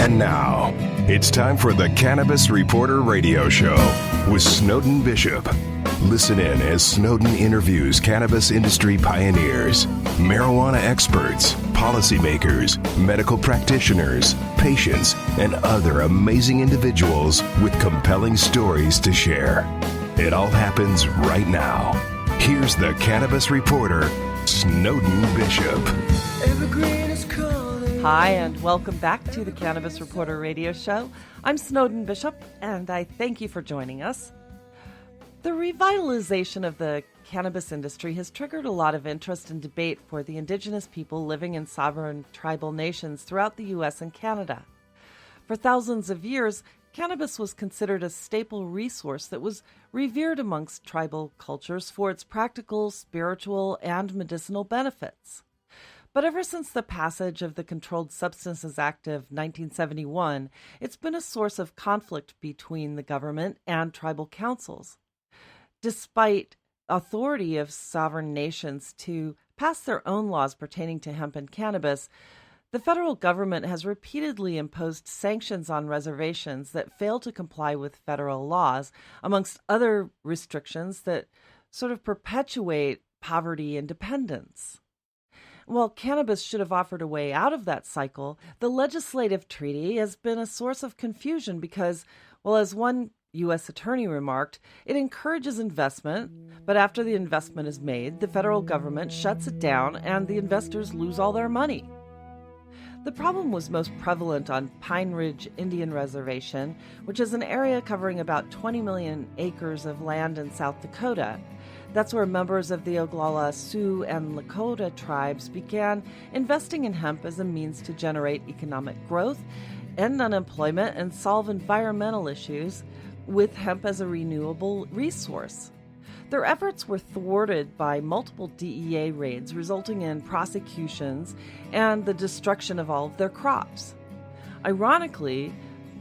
And now, it's time for the Cannabis Reporter Radio Show with Snowden Bishop. Listen in as Snowden interviews cannabis industry pioneers, marijuana experts, policymakers, medical practitioners, patients, and other amazing individuals with compelling stories to share. It all happens right now. Here's the Cannabis Reporter, Snowden Bishop. Evergreen is calling. Hi, and welcome back to the Cannabis Reporter Radio Show. I'm Snowden Bishop, and I thank you for joining us. The revitalization of the cannabis industry has triggered a lot of interest and debate for the Indigenous people living in sovereign tribal nations throughout the U.S. and Canada. For thousands of years, cannabis was considered a staple resource that was revered amongst tribal cultures for its practical, spiritual, and medicinal benefits. But ever since the passage of the Controlled Substances Act of 1971, it's been a source of conflict between the government and tribal councils. Despite authority of sovereign nations to pass their own laws pertaining to hemp and cannabis, the federal government has repeatedly imposed sanctions on reservations that fail to comply with federal laws, amongst other restrictions that sort of perpetuate poverty and dependence. While cannabis should have offered a way out of that cycle, the legislative treaty has been a source of confusion because, well, as one U.S. attorney remarked, it encourages investment, but after the investment is made, the federal government shuts it down and the investors lose all their money. The problem was most prevalent on Pine Ridge Indian Reservation, which is an area covering about 20 million acres of land in South Dakota. That's where members of the Oglala, Sioux, and Lakota tribes began investing in hemp as a means to generate economic growth, end unemployment, and solve environmental issues with hemp as a renewable resource. Their efforts were thwarted by multiple DEA raids, resulting in prosecutions and the destruction of all of their crops. Ironically,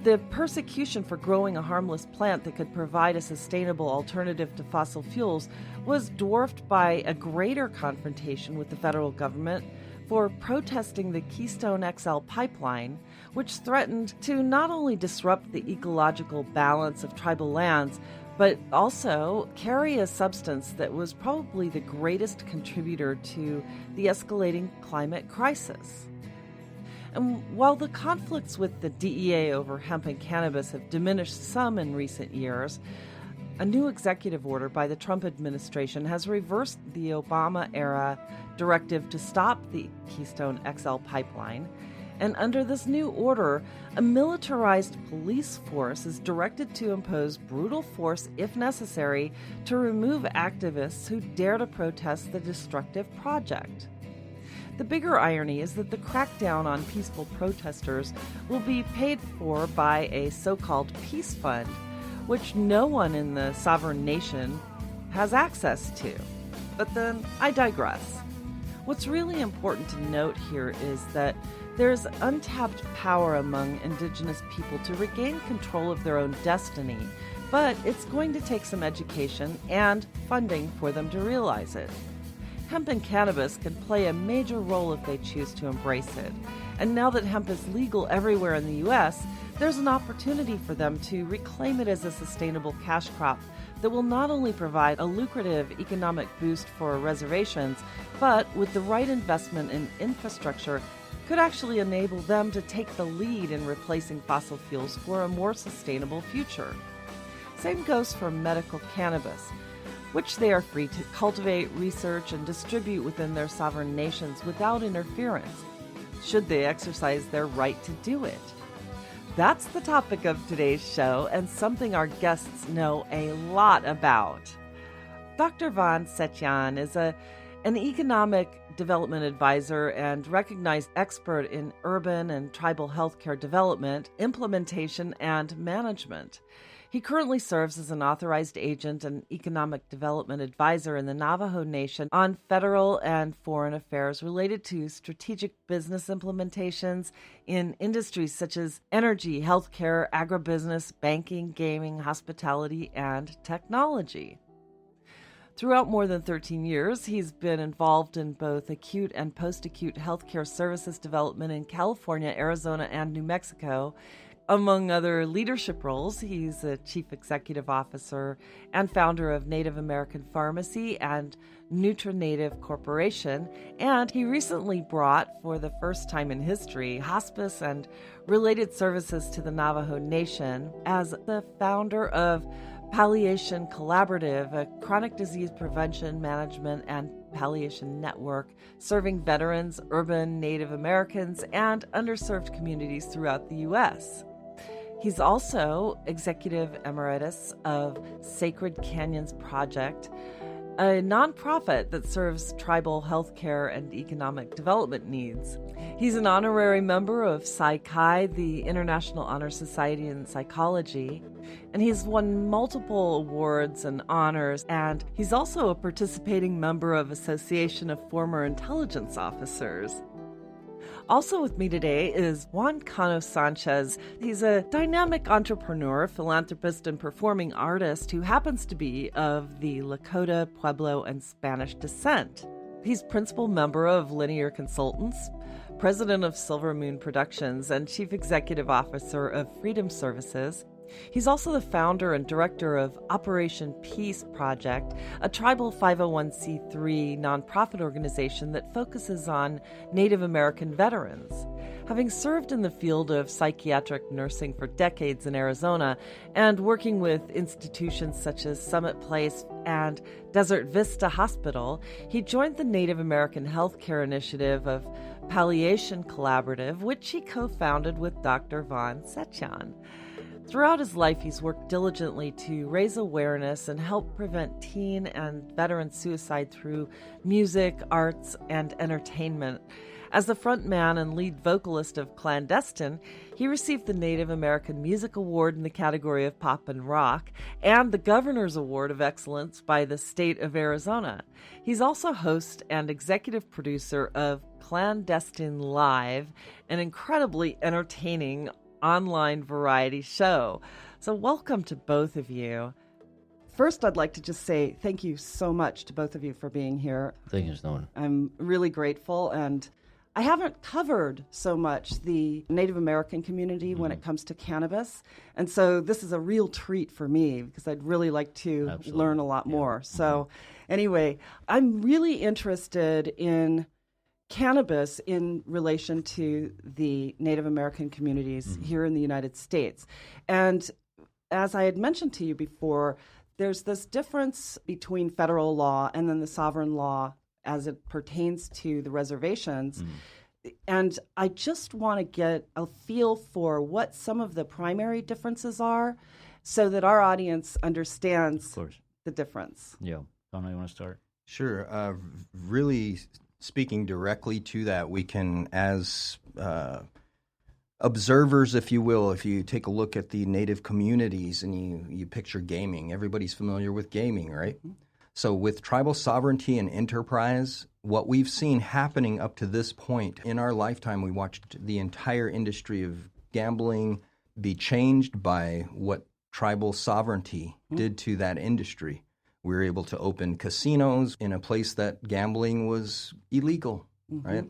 the persecution for growing a harmless plant that could provide a sustainable alternative to fossil fuels was dwarfed by a greater confrontation with the federal government for protesting the Keystone XL pipeline, which threatened to not only disrupt the ecological balance of tribal lands, but also carry a substance that was probably the greatest contributor to the escalating climate crisis. And while the conflicts with the DEA over hemp and cannabis have diminished some in recent years, a new executive order by the Trump administration has reversed the Obama-era directive to stop the Keystone XL pipeline. And under this new order, a militarized police force is directed to impose brutal force, if necessary, to remove activists who dare to protest the destructive project. The bigger irony is that the crackdown on peaceful protesters will be paid for by a so-called peace fund, which no one in the sovereign nation has access to. But then I digress. What's really important to note here is that there's untapped power among Indigenous people to regain control of their own destiny, but it's going to take some education and funding for them to realize it. Hemp and cannabis can play a major role if they choose to embrace it. And now that hemp is legal everywhere in the U.S., there's an opportunity for them to reclaim it as a sustainable cash crop that will not only provide a lucrative economic boost for reservations, but with the right investment in infrastructure, could actually enable them to take the lead in replacing fossil fuels for a more sustainable future. Same goes for medical cannabis, which they are free to cultivate, research, and distribute within their sovereign nations without interference, should they exercise their right to do it. That's the topic of today's show, and something our guests know a lot about. Dr. Vahan Setyan is an economic development advisor and recognized expert in urban and tribal healthcare development, implementation, and management. He currently serves as an authorized agent and economic development advisor in the Navajo Nation on federal and foreign affairs related to strategic business implementations in industries such as energy, healthcare, agribusiness, banking, gaming, hospitality, and technology. Throughout more than 13 years, he's been involved in both acute and post-acute healthcare services development in California, Arizona, and New Mexico. Among other leadership roles, he's a chief executive officer and founder of Native American Pharmacy and NutriNative Corporation, and he recently brought, for the first time in history, hospice and related services to the Navajo Nation as the founder of Palliation Collaborative, a chronic disease prevention, management, and palliation network serving veterans, urban Native Americans, and underserved communities throughout the U.S. He's also executive emeritus of Sacred Canyons Project, a nonprofit that serves tribal healthcare and economic development needs. He's an honorary member of Psi Chi, the International Honor Society in Psychology, and he's won multiple awards and honors, and he's also a participating member of Association of Former Intelligence Officers. Also with me today is Juan Cano Sanchez. He's a dynamic entrepreneur, philanthropist, and performing artist who happens to be of the Lakota, Pueblo, and Spanish descent. He's principal member of Linear Consultants, president of Silver Moon Productions, and chief executive officer of Freedom Services. He's also the founder and director of Operation Peace Project, a tribal 501c3 nonprofit organization that focuses on Native American veterans. Having served in the field of psychiatric nursing for decades in Arizona and working with institutions such as Summit Place and Desert Vista Hospital, he joined the Native American Healthcare Initiative of Palliation Collaborative, which he co-founded with Dr. Vahan Setyan. Throughout his life, he's worked diligently to raise awareness and help prevent teen and veteran suicide through music, arts, and entertainment. As the frontman and lead vocalist of Destine, he received the Native American Music Award in the category of pop and rock and the Governor's Award of Excellence by the state of Arizona. He's also host and executive producer of Destine Live, an incredibly entertaining online variety show. So welcome to both of you. First, I'd like to just say thank you so much to both of you for being here. Thank you, Snowden. I'm really grateful, and I haven't covered so much the Native American community when it comes to cannabis, and so this is a real treat for me because I'd really like to learn a lot more. So anyway, I'm really interested in cannabis in relation to the Native American communities here in the United States. And as I had mentioned to you before, there's this difference between federal law and then the sovereign law as it pertains to the reservations. And I just want to get a feel for what some of the primary differences are so that our audience understands the difference. Yeah. Cano, you want to start? Sure. Really speaking directly to that, we can, as observers, if you will, if you take a look at the Native communities and you picture gaming, everybody's familiar with gaming, right? So with tribal sovereignty and enterprise, what we've seen happening up to this point in our lifetime, we watched the entire industry of gambling be changed by what tribal sovereignty did to that industry. We were able to open casinos in a place that gambling was illegal, right?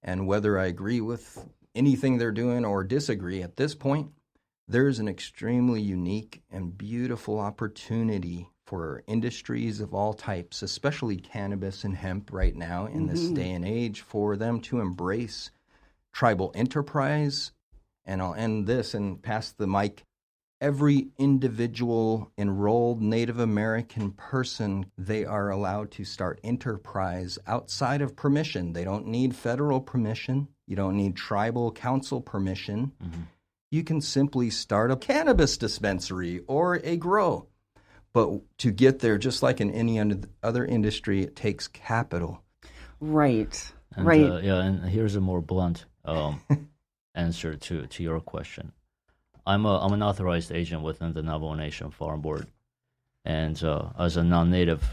And whether I agree with anything they're doing or disagree at this point, there's an extremely unique and beautiful opportunity for industries of all types, especially cannabis and hemp right now in this day and age, for them to embrace tribal enterprise. And I'll end this and pass the mic. Every individual enrolled Native American person, they are allowed to start enterprise outside of permission. They don't need federal permission. You don't need tribal council permission. You can simply start a cannabis dispensary or a grow. But to get there, just like in any other industry, it takes capital. Right. And, right. And here's a more blunt answer to your question. I'm an authorized agent within the Navajo Nation Farm Board, and as a non-native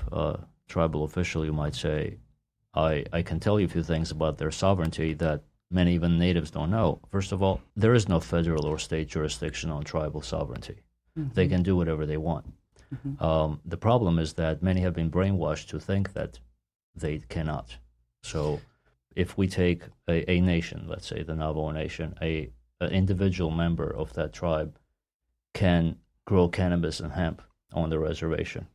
tribal official, you might say, I can tell you a few things about their sovereignty that many even natives don't know. First of all, there is no federal or state jurisdiction on tribal sovereignty. They can do whatever they want. The problem is that many have been brainwashed to think that they cannot. So if we take a nation, let's say the Navajo Nation, an individual member of that tribe can grow cannabis and hemp on the reservation.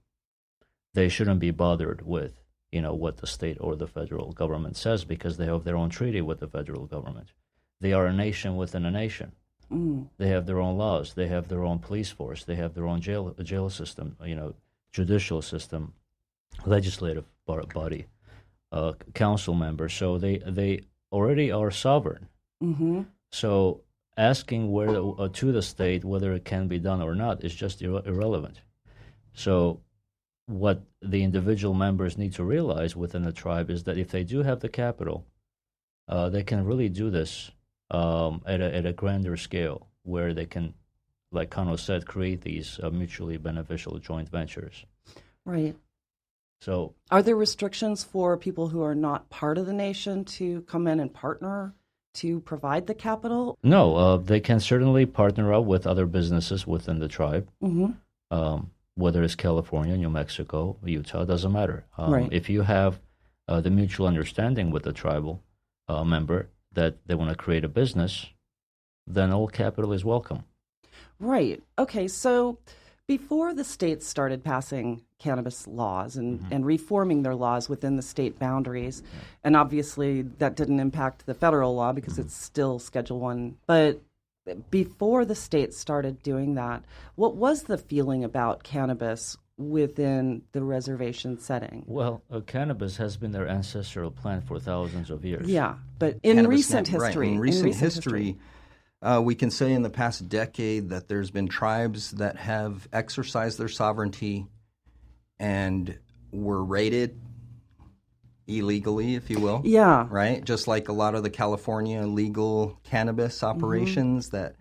They shouldn't be bothered with, what the state or the federal government says, because they have their own treaty with the federal government. They are a nation within a nation. They have their own laws. They have their own police force. They have their own jail system, judicial system, legislative body, council members. So they already are sovereign. So asking to the state whether it can be done or not is just irrelevant. So what the individual members need to realize within the tribe is that if they do have the capital, they can really do this at a grander scale, where they can, like Cano said, create these mutually beneficial joint ventures. Right. So, are there restrictions for people who are not part of the nation to come in and partner to provide the capital? No, they can certainly partner up with other businesses within the tribe. Whether it's California, New Mexico, Utah, doesn't matter. Right. If you have the mutual understanding with the tribal member that they want to create a business, then all capital is welcome. Right. Okay, so before the states started passing cannabis laws and reforming their laws within the state boundaries, and obviously that didn't impact the federal law because it's still Schedule I, but before the states started doing that, what was the feeling about cannabis within the reservation setting? Well, cannabis has been their ancestral plant for thousands of years. Yeah, but in Cannabis recent history, right. In recent history, we can say in the past decade that there's been tribes that have exercised their sovereignty and were raided illegally, if you will. Yeah. Right? Just like a lot of the California legal cannabis operations that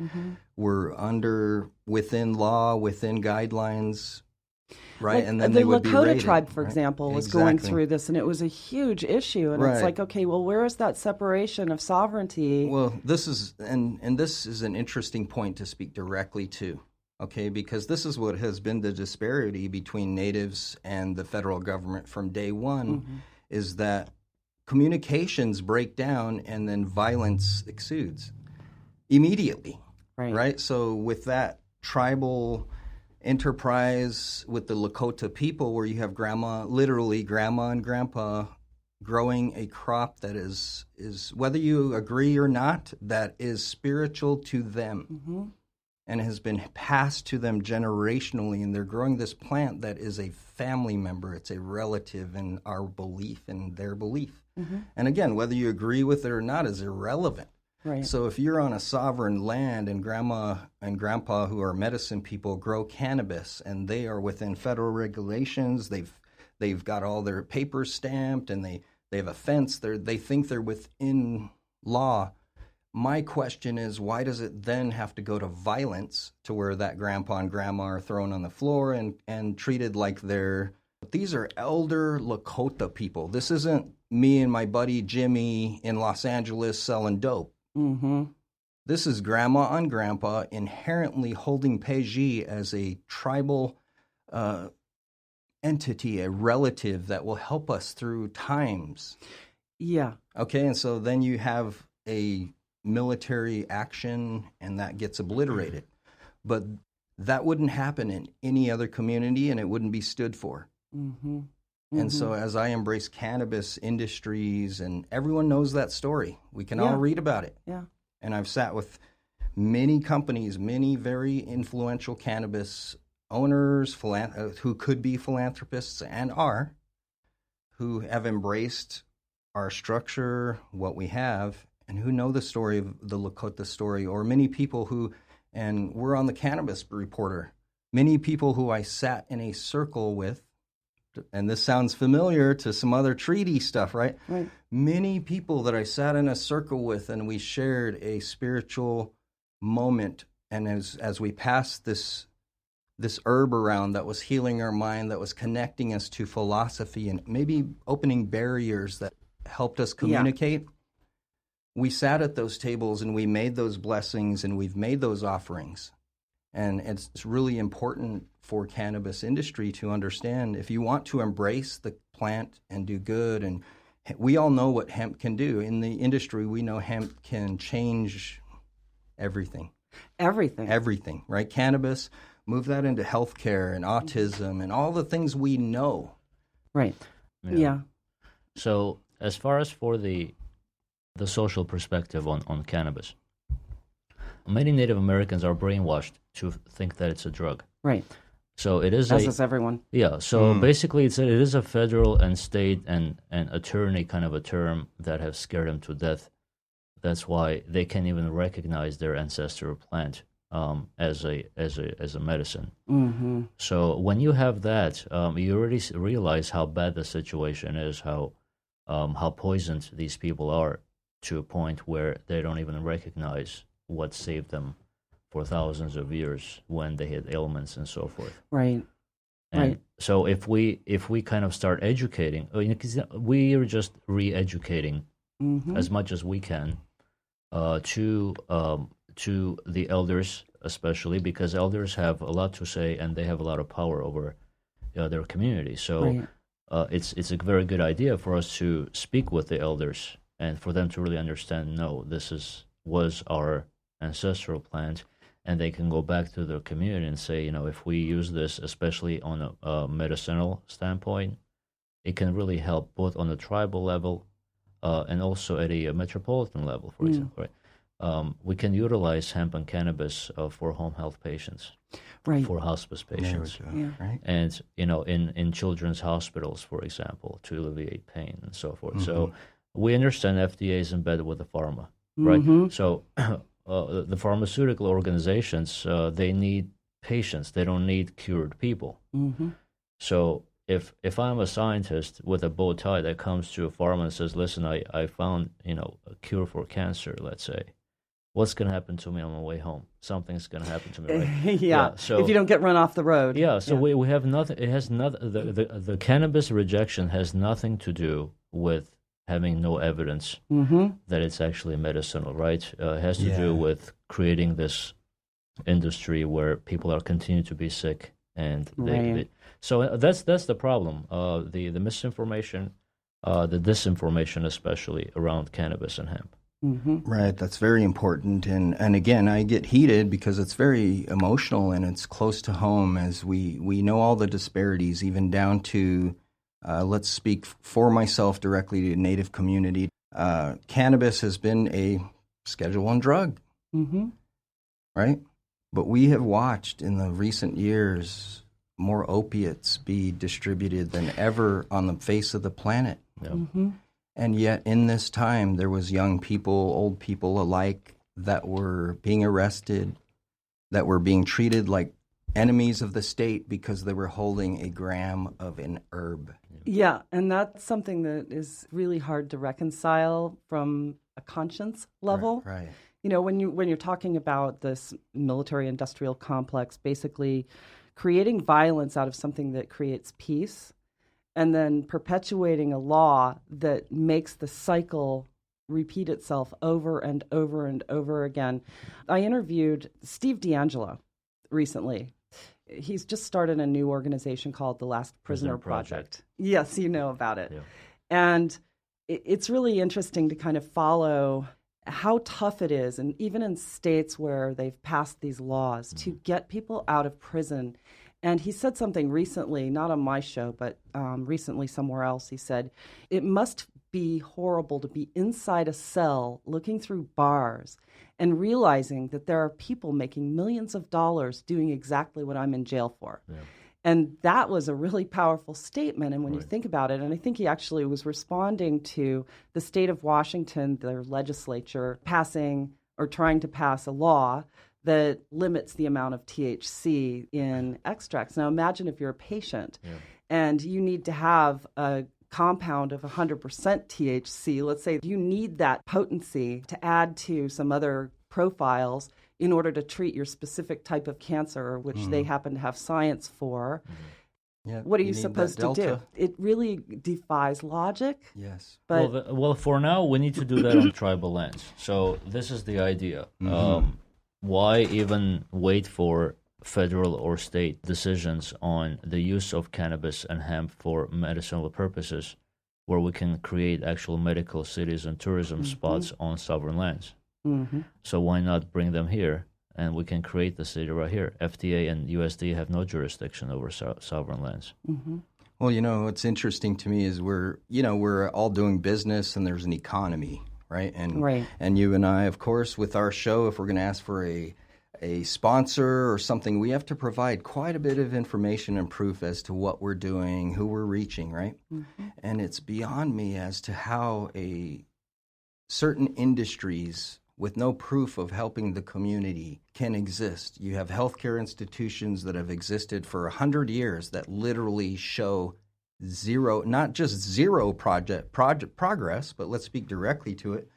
were within law, within guidelines. Right, Like, and then the they would be Lakota raided, tribe, for right? example, was going Exactly. through this, and it was a huge issue. And it's Right. like, okay, well, where is that separation of sovereignty? Well, this is this is an interesting point to speak directly to, okay? Because this is what has been the disparity between natives and the federal government from day one, is that communications break down and then violence exudes immediately, right? So with that tribal enterprise with the Lakota people, where you have literally grandma and grandpa growing a crop that is whether you agree or not, that is spiritual to them and has been passed to them generationally, and they're growing this plant that is a family member, it's a relative in our belief and their belief. And again, whether you agree with it or not is irrelevant. Right. So if you're on a sovereign land and grandma and grandpa, who are medicine people, grow cannabis and they are within federal regulations, they've got all their papers stamped and they have a fence, they think they're within law. My question is, why does it then have to go to violence to where that grandpa and grandma are thrown on the floor and treated like these are elder Lakota people. This isn't me and my buddy Jimmy in Los Angeles selling dope. This is grandma and grandpa inherently holding Peji as a tribal entity, a relative that will help us through times. Yeah. Okay, and so then you have a military action and that gets obliterated. But that wouldn't happen in any other community and it wouldn't be stood for. And so as I embrace cannabis industries, and everyone knows that story. We can all read about it. Yeah. And I've sat with many companies, many very influential cannabis owners, who could be philanthropists and are, who have embraced our structure, what we have, and who know the story of the Lakota story, or many people who, and we're on the Cannabis Reporter, many people who I sat in a circle with, and this sounds familiar to some other treaty stuff, right? Right. Many people that I sat in a circle with, and we shared a spiritual moment, and as we passed this herb around that was healing our mind, that was connecting us to philosophy and maybe opening barriers that helped us communicate, we sat at those tables and we made those blessings and we've made those offerings. And it's really important for cannabis industry to understand if you want to embrace the plant and do good, and we all know what hemp can do. In the industry, we know hemp can change everything. Everything, right? Cannabis, move that into healthcare and autism and all the things we know. Right. Yeah. So as far as for the social perspective on cannabis, many Native Americans are brainwashed to think that it's a drug. Right. So it is as is everyone. Yeah. So basically, it is a federal and state and attorney kind of a term that have scared them to death. That's why they can't even recognize their ancestral plant as a medicine. Mm-hmm. So when you have that, you already realize how bad the situation is, how poisoned these people are, to a point where they don't even recognize what saved them for thousands of years when they had ailments and so forth. Right. And right. So if we kind of start educating, because we are just re-educating as much as we can to the elders, especially because elders have a lot to say and they have a lot of power over their community. So it's a very good idea for us to speak with the elders and for them to really understand, no, this was our ancestral plant, and they can go back to their community and say, if we use this, especially on a medicinal standpoint, it can really help both on the tribal level and also at a metropolitan level, for example. Right? We can utilize hemp and cannabis for home health patients, for hospice patients, right? And in children's hospitals, for example, to alleviate pain and so forth. So we understand FDA is in bed with the pharma, right? So the pharmaceutical organizations, they need patients. They don't need cured people. So if I'm a scientist with a bow tie that comes to a pharma and says, listen, I found a cure for cancer, let's say, what's going to happen to me on my way home? Something's going to happen to me, right? So if you don't get run off the road. We have nothing. It has nothing. The cannabis rejection has nothing to do with having no evidence that it's actually medicinal, right? It has to do with creating this industry where people are continuing to be sick, and so that's the problem. The misinformation, the disinformation, especially around cannabis and hemp. Right, that's very important, and again, I get heated because it's very emotional and it's close to home, as we know all the disparities, even down to. Let's speak for myself directly to Native community. Cannabis has been a Schedule I drug, right? But we have watched in the recent years more opiates be distributed than ever on the face of the planet. And yet in this time, there was young people, old people alike that were being arrested, that were being treated like enemies of the state because they were holding a gram of an herb. Yeah, and that's something that is really hard to reconcile from a conscience level. Right. When you're talking about this military-industrial complex, basically creating violence out of something that creates peace, and then perpetuating a law that makes the cycle repeat itself over and over and over again. I interviewed Steve D'Angelo recently. He's just started a new organization called the Last Prisoner Project. Yes, you know about it. Yeah. And it's really interesting to kind of follow how tough it is, and even in states where they've passed these laws, to get people out of prison. And he said something recently, not on my show, but recently somewhere else. He said, it must be horrible to be inside a cell looking through bars and realizing that there are people making millions of dollars doing exactly what I'm in jail for. Yeah. And that was a really powerful statement. And when you think about it, and I think he actually was responding to the state of Washington, their legislature passing or trying to pass a law that limits the amount of THC in extracts. Now imagine if you're a patient and you need to have a compound of 100% THC. Let's say you need that potency to add to some other profiles in order to treat your specific type of cancer, which they happen to have science for. Yeah, what are you supposed to do? It really defies logic. Yes. But well, for now, we need to do that on tribal lands. So this is the idea. Why even wait for federal or state decisions on the use of cannabis and hemp for medicinal purposes, where we can create actual medical cities and tourism spots on sovereign lands. So why not bring them here, and we can create the city right here? FDA and USD have no jurisdiction over sovereign lands. Well, what's interesting to me is we're all doing business, and there's an economy, right? And you and I, of course, with our show, if we're going to ask for a sponsor or something, we have to provide quite a bit of information and proof as to what we're doing, who we're reaching, right? And it's beyond me as to how certain industries with no proof of helping the community can exist. You have healthcare institutions that have existed for 100 years that literally show zero, not just zero progress, but let's speak directly to it.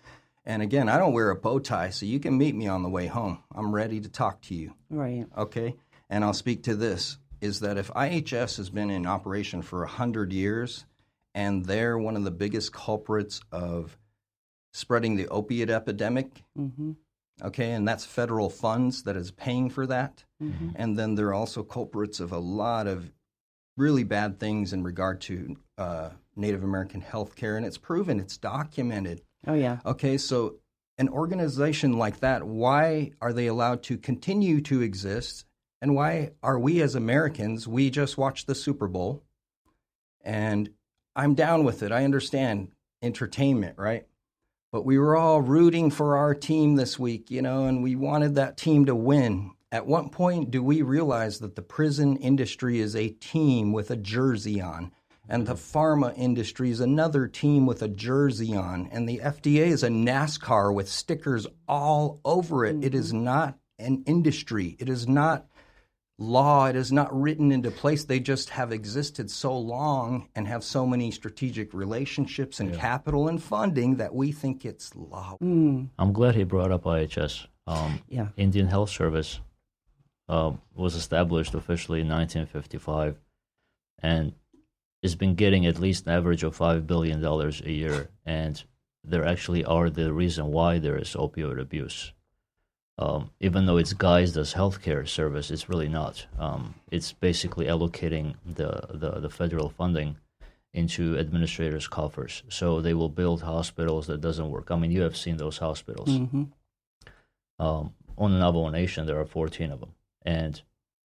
And again, I don't wear a bow tie, so you can meet me on the way home. I'm ready to talk to you. Right. Okay? And I'll speak to this, is that if IHS has been in operation for 100 years, and they're one of the biggest culprits of spreading the opiate epidemic, okay, and that's federal funds that is paying for that. And then they're also culprits of a lot of really bad things in regard to Native American health care, and it's proven, it's documented. Oh, yeah. Okay, so an organization like that, why are they allowed to continue to exist, and why are we as Americans, we just watched the Super Bowl, and I'm down with it. I understand entertainment, right? But we were all rooting for our team this week, and we wanted that team to win. At what point do we realize that the prison industry is a team with a jersey on, and the pharma industry is another team with a jersey on, and the FDA is a NASCAR with stickers all over it? It is not an industry. It is not law. It is not written into place. They just have existed so long and have so many strategic relationships and capital and funding that we think it's law. I'm glad he brought up IHS. Indian Health Service was established officially in 1955, and it's been getting at least an average of $5 billion a year, and they actually are the reason why there is opioid abuse. Even though it's guised as healthcare service, it's really not. It's basically allocating the federal funding into administrators' coffers. So they will build hospitals that doesn't work. I mean, you have seen those hospitals. On the Navajo Nation, there are 14 of them, and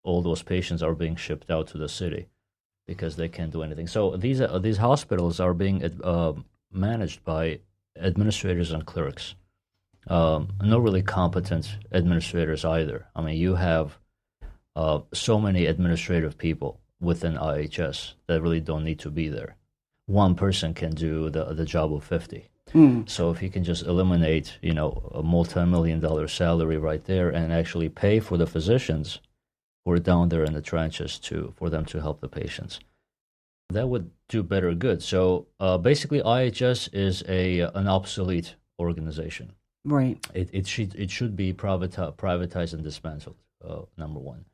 all those patients are being shipped out to the city because they can't do anything. So these hospitals are being managed by administrators and clerks. No really competent administrators either. I mean, you have so many administrative people within IHS that really don't need to be there. One person can do the job of 50. So if you can just eliminate, a multi-million-dollar salary right there and actually pay for the physicians who are down there in the trenches for them to help the patients, that would do better good. So basically, IHS is an obsolete organization. Right. It should be privatized and dismantled. Number one,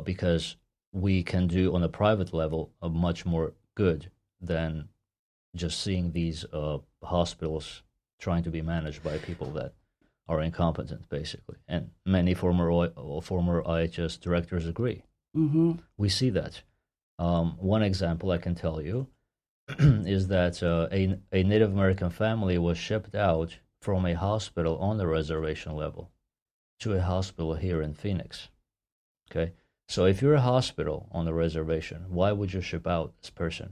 because we can do on a private level much more good than just seeing these hospitals trying to be managed by people that are incompetent, basically. And many former IHS directors agree. We see that. One example I can tell you is that a Native American family was shipped out from a hospital on the reservation level to a hospital here in Phoenix. Okay? So if you're a hospital on the reservation, why would you ship out this person?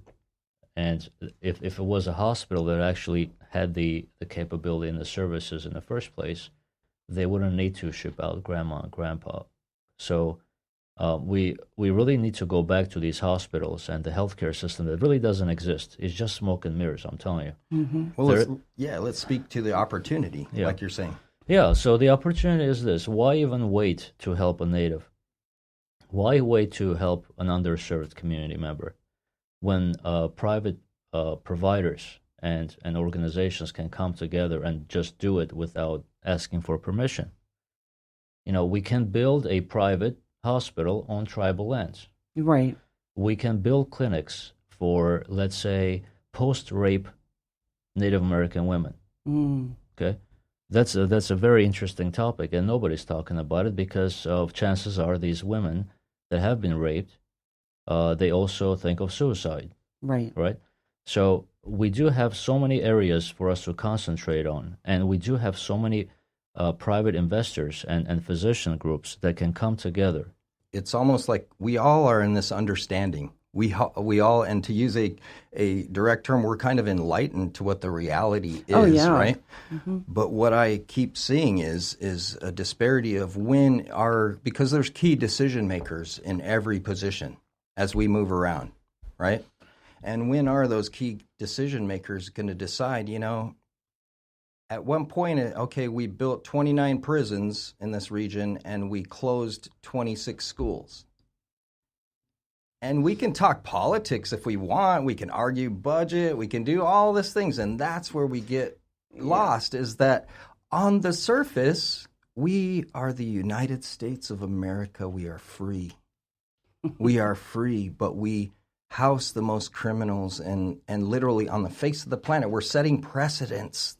And if it was a hospital that actually had the capability and the services in the first place, they wouldn't need to ship out grandma and grandpa. So we really need to go back to these hospitals and the healthcare system that really doesn't exist. It's just smoke and mirrors, I'm telling you. Well, let's speak to the opportunity, like you're saying. Yeah, so the opportunity is this. Why even wait to help a native? Why wait to help an underserved community member when private providers and organizations can come together and just do it without asking for permission? We can build a private hospital on tribal lands. Right. We can build clinics for, let's say, post-rape Native American women. Okay? That's a very interesting topic, and nobody's talking about it because of chances are these women that have been raped, they also think of suicide. Right. Right. So we do have so many areas for us to concentrate on, and we do have so many private investors and physician groups that can come together. It's almost like we all are in this understanding. We all, and to use a direct term, we're kind of enlightened to what the reality is, right? Mm-hmm. But what I keep seeing is a disparity of because there's key decision makers in every position as we move around, right? And when are those key decision makers going to decide, at one point, okay, we built 29 prisons in this region and we closed 26 schools. And we can talk politics if we want. We can argue budget. We can do all these things. And that's where we get lost, is that on the surface, we are the United States of America. We are free. We are free, but we house the most criminals and literally on the face of the planet. We're setting precedents,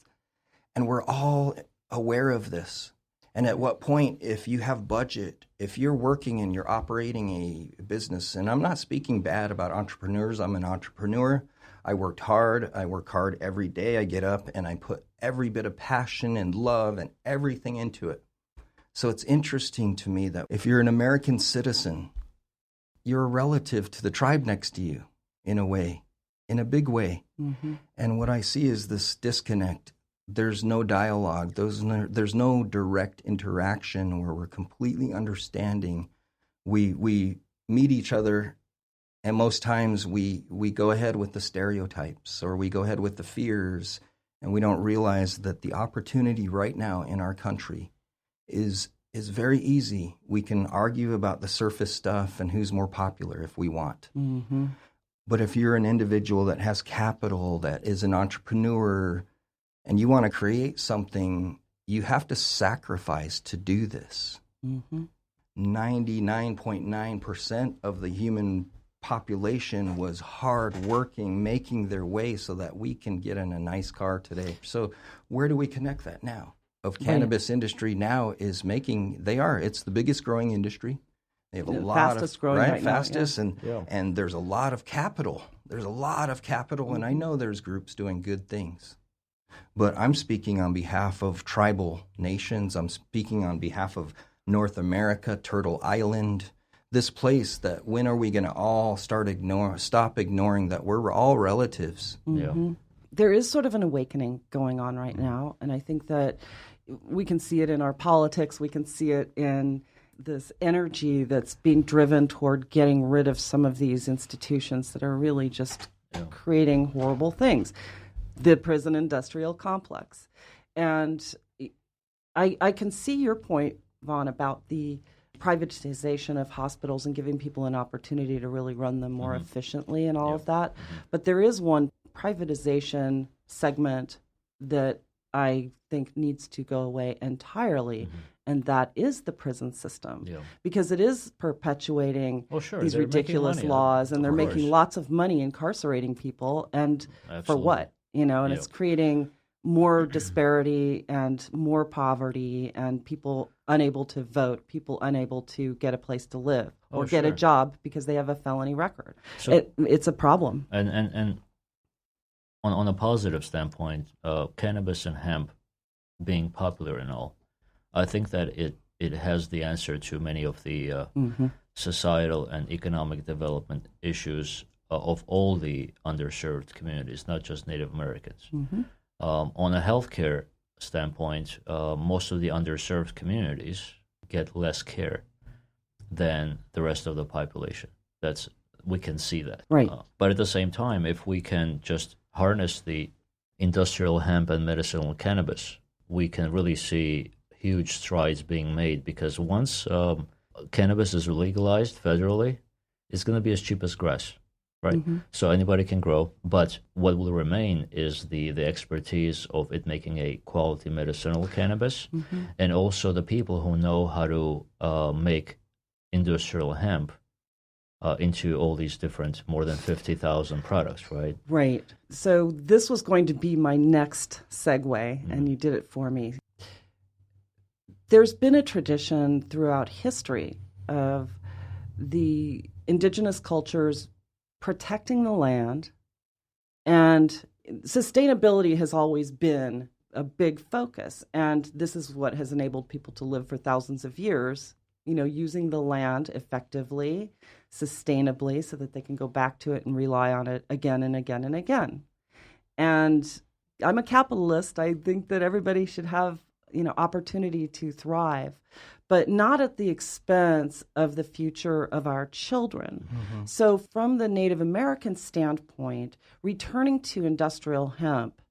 and we're all aware of this. And at what point, if you have budget, if you're working and you're operating a business, and I'm not speaking bad about entrepreneurs, I'm an entrepreneur. I worked hard. I work hard every day. I get up and I put every bit of passion and love and everything into it. So it's interesting to me that if you're an American citizen, you're a relative to the tribe next to you in a way, in a big way. Mm-hmm. And what I see is this disconnect. There's no dialogue. There's no direct interaction where we're completely understanding. We meet each other, and most times we go ahead with the stereotypes or we go ahead with the fears, and we don't realize that the opportunity right now in our country is very easy. We can argue about the surface stuff and who's more popular if we want. Mm-hmm. But if you're an individual that has capital, that is an entrepreneur, and you want to create something, you have to sacrifice to do this. Mm-hmm. 99.9% of the human population was hardworking, making their way so that we can get in a nice car today. So where do we connect that now? Of cannabis industry now is it's the biggest growing industry. They have a lot fastest growing right fastest, now, and there's a lot of capital. There's a lot of capital, and I know there's groups doing good things. But I'm speaking on behalf of tribal nations. I'm speaking on behalf of North America, Turtle Island, this place that when are we going to all stop ignoring that we're all relatives? Mm-hmm. Yeah. There is sort of an awakening going on right now, and I think that we can see it in our politics. We can see it in this energy that's being driven toward getting rid of some of these institutions that are really just creating horrible things. The prison industrial complex. And I can see your point, Vahan, about the privatization of hospitals and giving people an opportunity to really run them more efficiently and all of that. But there is one privatization segment that I think needs to go away entirely, and that is the prison system. Yeah. Because it is perpetuating these ridiculous laws, and they're making lots of money incarcerating people, and for what? And it's creating more disparity and more poverty and people unable to vote, people unable to get a place to live or get a job because they have a felony record. So, it's a problem. And on a positive standpoint, cannabis and hemp being popular and all, I think that it has the answer to many of the societal and economic development issues of all the underserved communities, not just Native Americans. Mm-hmm. On a healthcare standpoint, most of the underserved communities get less care than the rest of the population. We can see that. Right. But at the same time, if we can just harness the industrial hemp and medicinal cannabis, we can really see huge strides being made, because once cannabis is legalized federally, it's going to be as cheap as grass. Right, so anybody can grow, but what will remain is the expertise of it making a quality medicinal cannabis, and also the people who know how to make industrial hemp into all these different more than 50,000 products. Right. Right. So this was going to be my next segue, and you did it for me. there's been a tradition throughout history of the indigenous cultures protecting the land, and sustainability has always been a big focus. And this is what has enabled people to live for thousands of years, using the land effectively, sustainably, so that they can go back to it and rely on it again and again and again. And I'm a capitalist. I think that everybody should have, opportunity to thrive, but not at the expense of the future of our children. Mm-hmm. So from the Native American standpoint, returning to industrial hemp,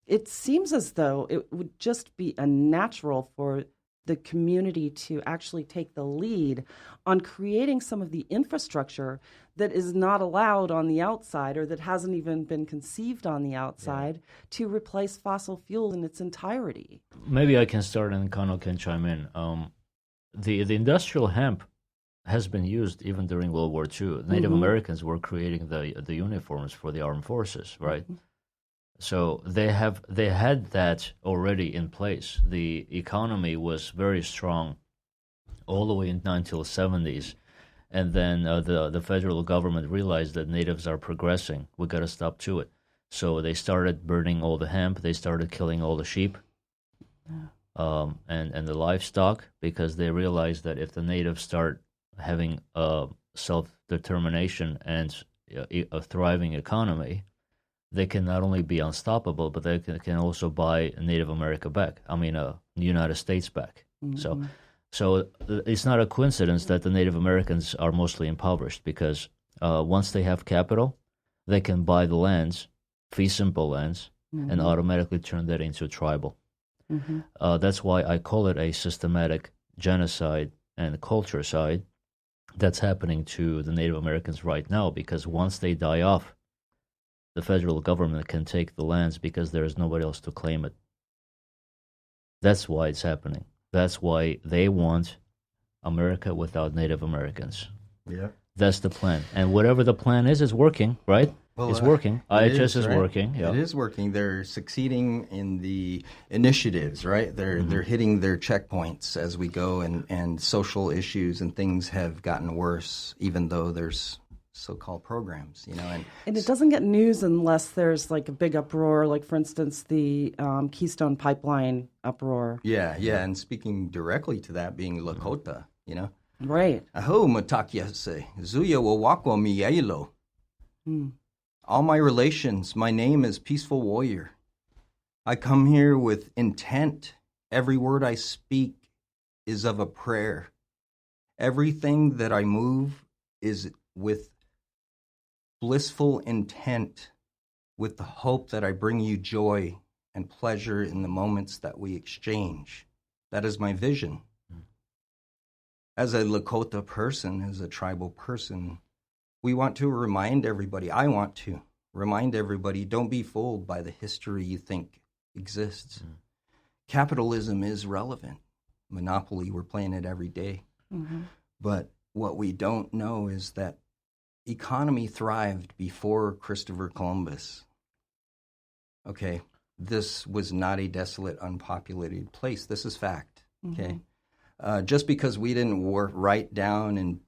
it seems as though it would just be a natural for the community to actually take the lead on creating some of the infrastructure that is not allowed on the outside, or that hasn't even been conceived on the outside, to replace fossil fuel in its entirety. Maybe I can start and Cano can chime in. The industrial hemp has been used even during World War II. Native Americans were creating the uniforms for the armed forces, right? Mm-hmm. So they had that already in place. The economy was very strong all the way in the 1970s, and then the federal government realized that natives are progressing. We got to stop to it. So they started burning all the hemp. They started killing all the sheep, and the livestock, because they realized that if the natives start having self-determination and a thriving economy, they can not only be unstoppable, but they can also buy Native America back. The United States back. Mm-hmm. So it's not a coincidence that the Native Americans are mostly impoverished, because once they have capital, they can buy the lands, fee simple lands, and automatically turn that into tribal. Mm-hmm. That's why I call it a systematic genocide and culture side that's happening to the Native Americans right now, because once they die off, the federal government can take the lands because there is nobody else to claim it. That's why it's happening. That's why they want America without Native Americans. Yeah. That's the plan. And whatever the plan is, it's working, right? Well, it's working. IHS is working. Yeah. It is working. They're succeeding in the initiatives, right? They're hitting their checkpoints as we go, and social issues and things have gotten worse, even though there's so-called programs, and it doesn't get news unless there's like a big uproar, like for instance the Keystone Pipeline uproar. Yeah, and speaking directly to that, being Lakota, right. Aho matakyase zuya wawakwa miyailo. All my relations, my name is Peaceful Warrior. I come here with intent. Every word I speak is of a prayer. Everything that I move is with blissful intent, with the hope that I bring you joy and pleasure in the moments that we exchange. That is my vision. As a Lakota person, as a tribal person, we want to remind everybody, I want to remind everybody, don't be fooled by the history you think exists. Capitalism is relevant. Monopoly, we're playing it every day. Mm-hmm. But what we don't know is that economy thrived before Christopher Columbus. Okay, this was not a desolate, unpopulated place. This is fact. Okay, just because we didn't write down in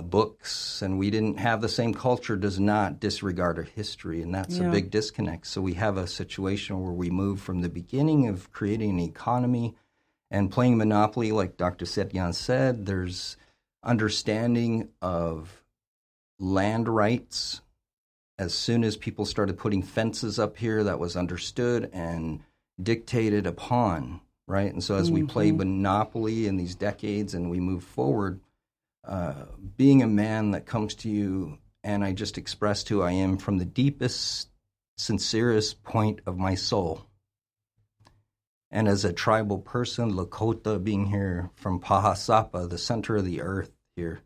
books and we didn't have the same culture does not disregard our history, and that's a big disconnect. So we have a situation where we move from the beginning of creating an economy and playing monopoly, like Dr. Setyan said. There's understanding of land rights. As soon as people started putting fences up here, that was understood and dictated upon, right? And so as we play monopoly in these decades and we move forward, being a man that comes to you, and I just expressed who I am from the deepest, sincerest point of my soul. And as a tribal person, Lakota, being here from Pahasapa, the center of the earth here,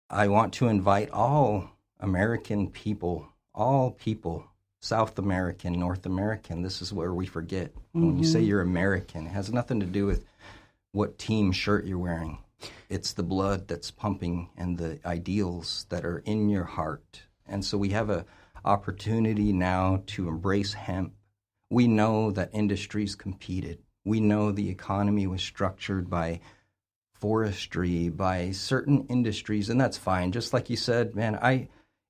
I want to invite all American people, all people, South American, North American. This is where we forget. When you say you're American, it has nothing to do with what team shirt you're wearing. It's the blood that's pumping and the ideals that are in your heart. And so we have an opportunity now to embrace hemp. We know that industries competed. We know the economy was structured by forestry, by certain industries, and that's fine. Just like you said, man,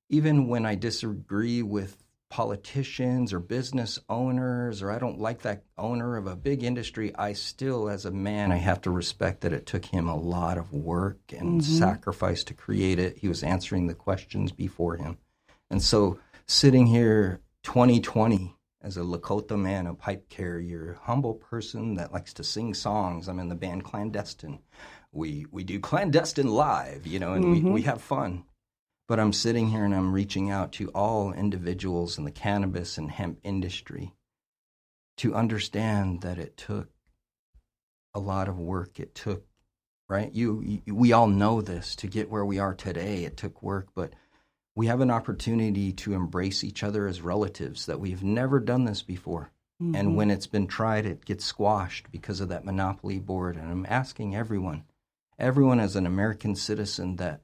even when I disagree with politicians or business owners, or I don't like that owner of a big industry, I still, as a man, I have to respect that it took him a lot of work and sacrifice to create it. He was answering the questions before him. And so sitting here 2020 as a Lakota man, a pipe carrier, humble person that likes to sing songs. I'm in the band Clandestine. We do Clandestine live, and we have fun. But I'm sitting here and I'm reaching out to all individuals in the cannabis and hemp industry to understand that it took a lot of work. It took, right? We all know this. To get where we are today, it took work, but we have an opportunity to embrace each other as relatives that we've never done this before. And when it's been tried, it gets squashed because of that monopoly board. And I'm asking everyone as an American citizen, that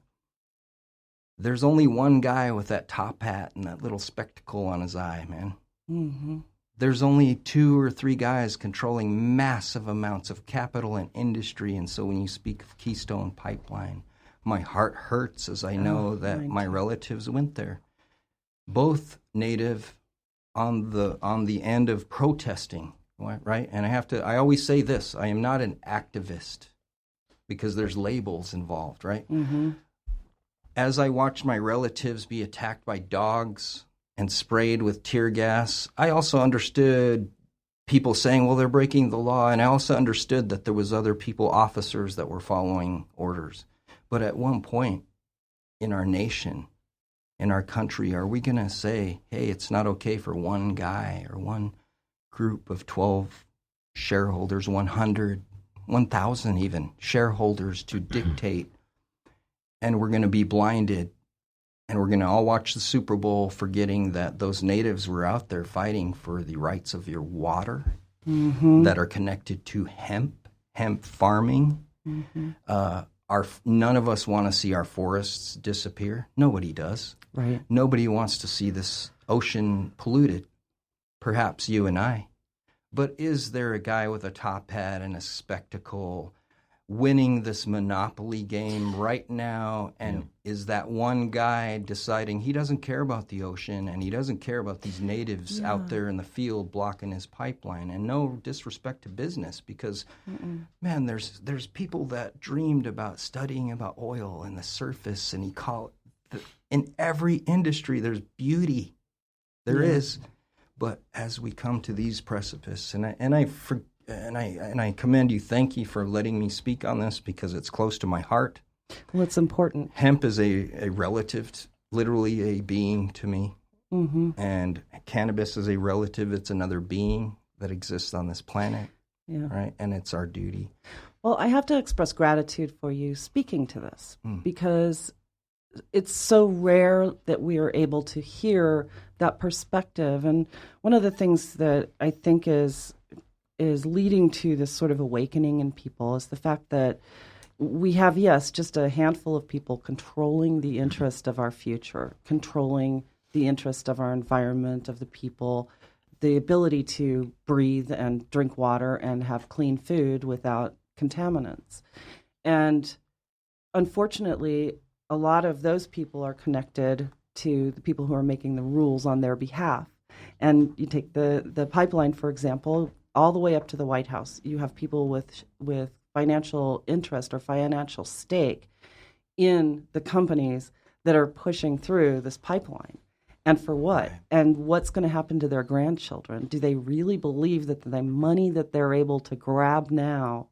there's only one guy with that top hat and that little spectacle on his eye, man. There's only 2 or 3 guys controlling massive amounts of capital and industry. And so when you speak of Keystone Pipeline, my heart hurts as I know that my relatives went there. Both Native on the end of protesting, right? And I always say this, I am not an activist because there's labels involved, right? As I watched my relatives be attacked by dogs and sprayed with tear gas, I also understood people saying, well, they're breaking the law. And I also understood that there was other people, officers, that were following orders. But at one point in our nation, in our country, are we going to say, hey, it's not okay for one guy or one group of 12 shareholders, 100, 1,000 even shareholders to dictate, and we're going to be blinded, and we're going to all watch the Super Bowl forgetting that those natives were out there fighting for the rights of your water that are connected to hemp farming. None of us want to see our forests disappear. Nobody does. Right. Nobody wants to see this ocean polluted. Perhaps you and I. But is there a guy with a top hat and a spectacle winning this monopoly game right now? And is that one guy deciding he doesn't care about the ocean and he doesn't care about these natives out there in the field blocking his pipeline? And no disrespect to business, because man, there's people that dreamed about studying about oil and the surface and in every industry there's beauty. There is. But as we come to these precipices, and I commend you, thank you for letting me speak on this because it's close to my heart. Well, it's important. Hemp is a relative, literally a being to me. And cannabis is a relative. It's another being that exists on this planet, right? And it's our duty. Well, I have to express gratitude for you speaking to this because it's so rare that we are able to hear that perspective. And one of the things that I think is leading to this sort of awakening in people is the fact that we have, yes, just a handful of people controlling the interest of our future, controlling the interest of our environment, of the people, the ability to breathe and drink water and have clean food without contaminants. And unfortunately, a lot of those people are connected to the people who are making the rules on their behalf. And you take the pipeline, for example, all the way up to the White House. You have people with financial interest or financial stake in the companies that are pushing through this pipeline. And for what? And what's going to happen to their grandchildren? Do they really believe that the money that they're able to grab now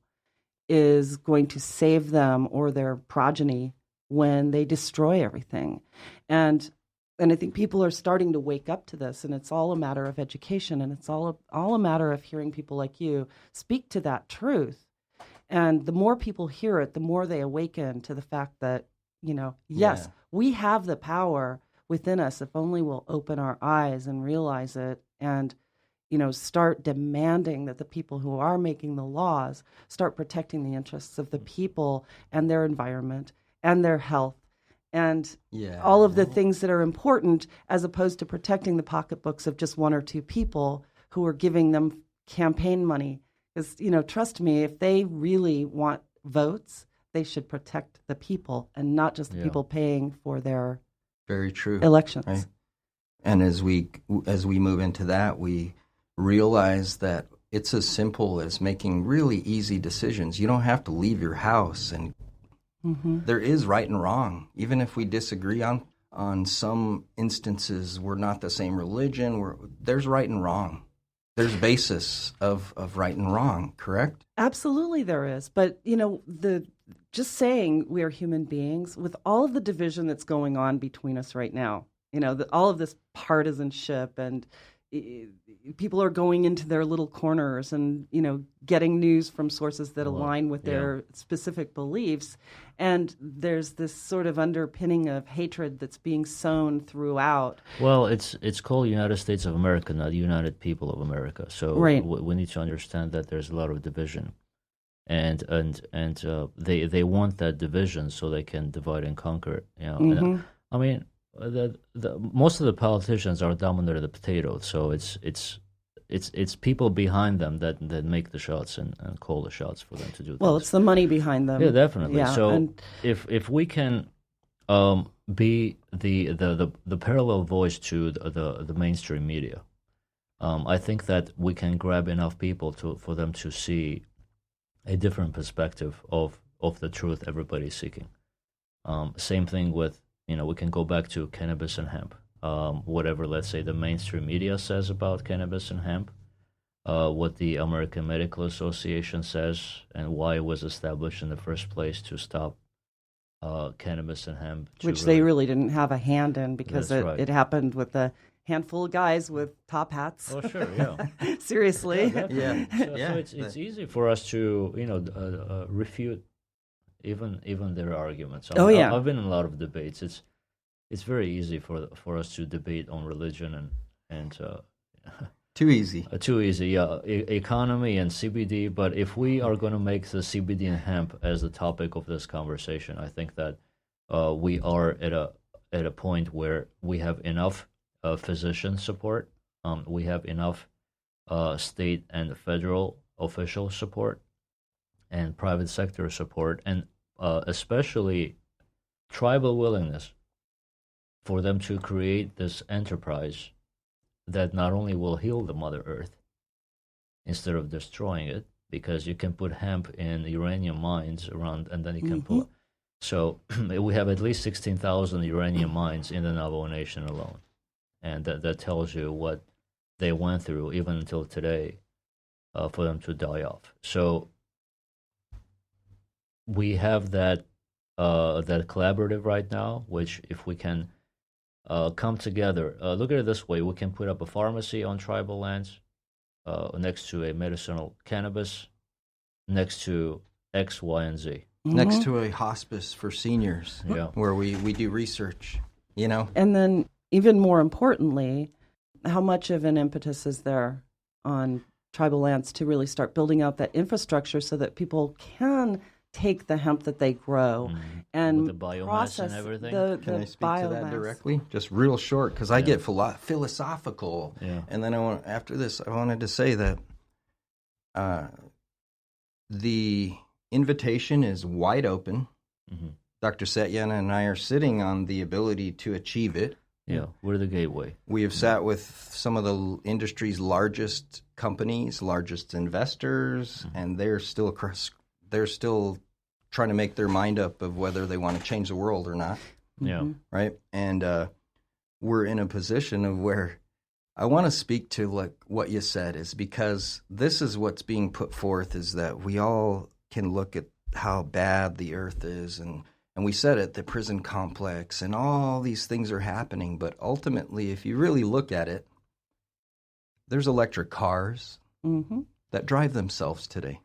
is going to save them or their progeny when they destroy everything? And I think people are starting to wake up to this, and it's all a matter of education, and it's all a matter of hearing people like you speak to that truth. And the more people hear it, the more they awaken to the fact that, yes, we have the power within us if only we'll open our eyes and realize it and, start demanding that the people who are making the laws start protecting the interests of the people and their environment and their health and all of the things that are important, as opposed to protecting the pocketbooks of just one or two people who are giving them campaign money, Because, trust me, if they really want votes, they should protect the people and not just the people paying for their very true elections. Right? And as we move into that, we realize that it's as simple as making really easy decisions. You don't have to leave your house, and there is right and wrong. Even if we disagree on some instances, we're not the same religion. There's right and wrong. There's basis of right and wrong, correct? Absolutely there is. But, just saying we are human beings, with all of the division that's going on between us right now, all of this partisanship, and people are going into their little corners and, getting news from sources that align with their specific beliefs. And there's this sort of underpinning of hatred that's being sown throughout. Well, it's called United States of America, not United People of America. So we need to understand that there's a lot of division. And they want that division so they can divide and conquer. And, I mean, the most of the politicians are dumb under the potato. So it's people behind them that make the shots and call the shots for them to do. Well, things. It's the money behind them. Yeah, definitely. Yeah, so if we can be the parallel voice to the mainstream media, I think that we can grab enough people for them to see a different perspective of the truth everybody's seeking. Same thing with, we can go back to cannabis and hemp. Whatever, let's say, the mainstream media says about cannabis and hemp, what the American Medical Association says, and why it was established in the first place to stop cannabis and hemp. Which they really didn't have a hand in, because it happened with a handful of guys with top hats. Oh, sure, yeah. Seriously. Yeah. So it's easy for us to, refute even their arguments. I've been in a lot of debates. It's very easy for us to debate on religion and too easy. Too easy, yeah. Economy and CBD, but if we are going to make the CBD and hemp as the topic of this conversation, I think that we are at a point where we have enough physician support, we have enough state and federal official support, and private sector support, and especially tribal willingness for them to create this enterprise that not only will heal the Mother Earth instead of destroying it, because you can put hemp in uranium mines around, and then you can pull. So we have at least 16,000 uranium mines in the Navajo Nation alone, and that tells you what they went through even until today for them to die off. So we have that collaborative right now, which if we can come together, look at it this way: we can put up a pharmacy on tribal lands next to a medicinal cannabis, next to X, Y, and Z. Next to a hospice for seniors, where we do research, And then, even more importantly, how much of an impetus is there on tribal lands to really start building out that infrastructure so that people can take the hemp that they grow and with the biomass process and everything? Can I speak to that directly? Just real short, because I get philosophical. Yeah. And then after this, I wanted to say that the invitation is wide open. Dr. Setyan and I are sitting on the ability to achieve it. Yeah, we're the gateway. We have sat with some of the industry's largest companies, largest investors, and they're still trying to make their mind up of whether they want to change the world or not. Yeah. Right? And we're in a position of where I want to speak to like what you said, is because this is what's being put forth, is that we all can look at how bad the earth is, and we said it, the prison complex, and all these things are happening. But ultimately, if you really look at it, there's electric cars that drive themselves today.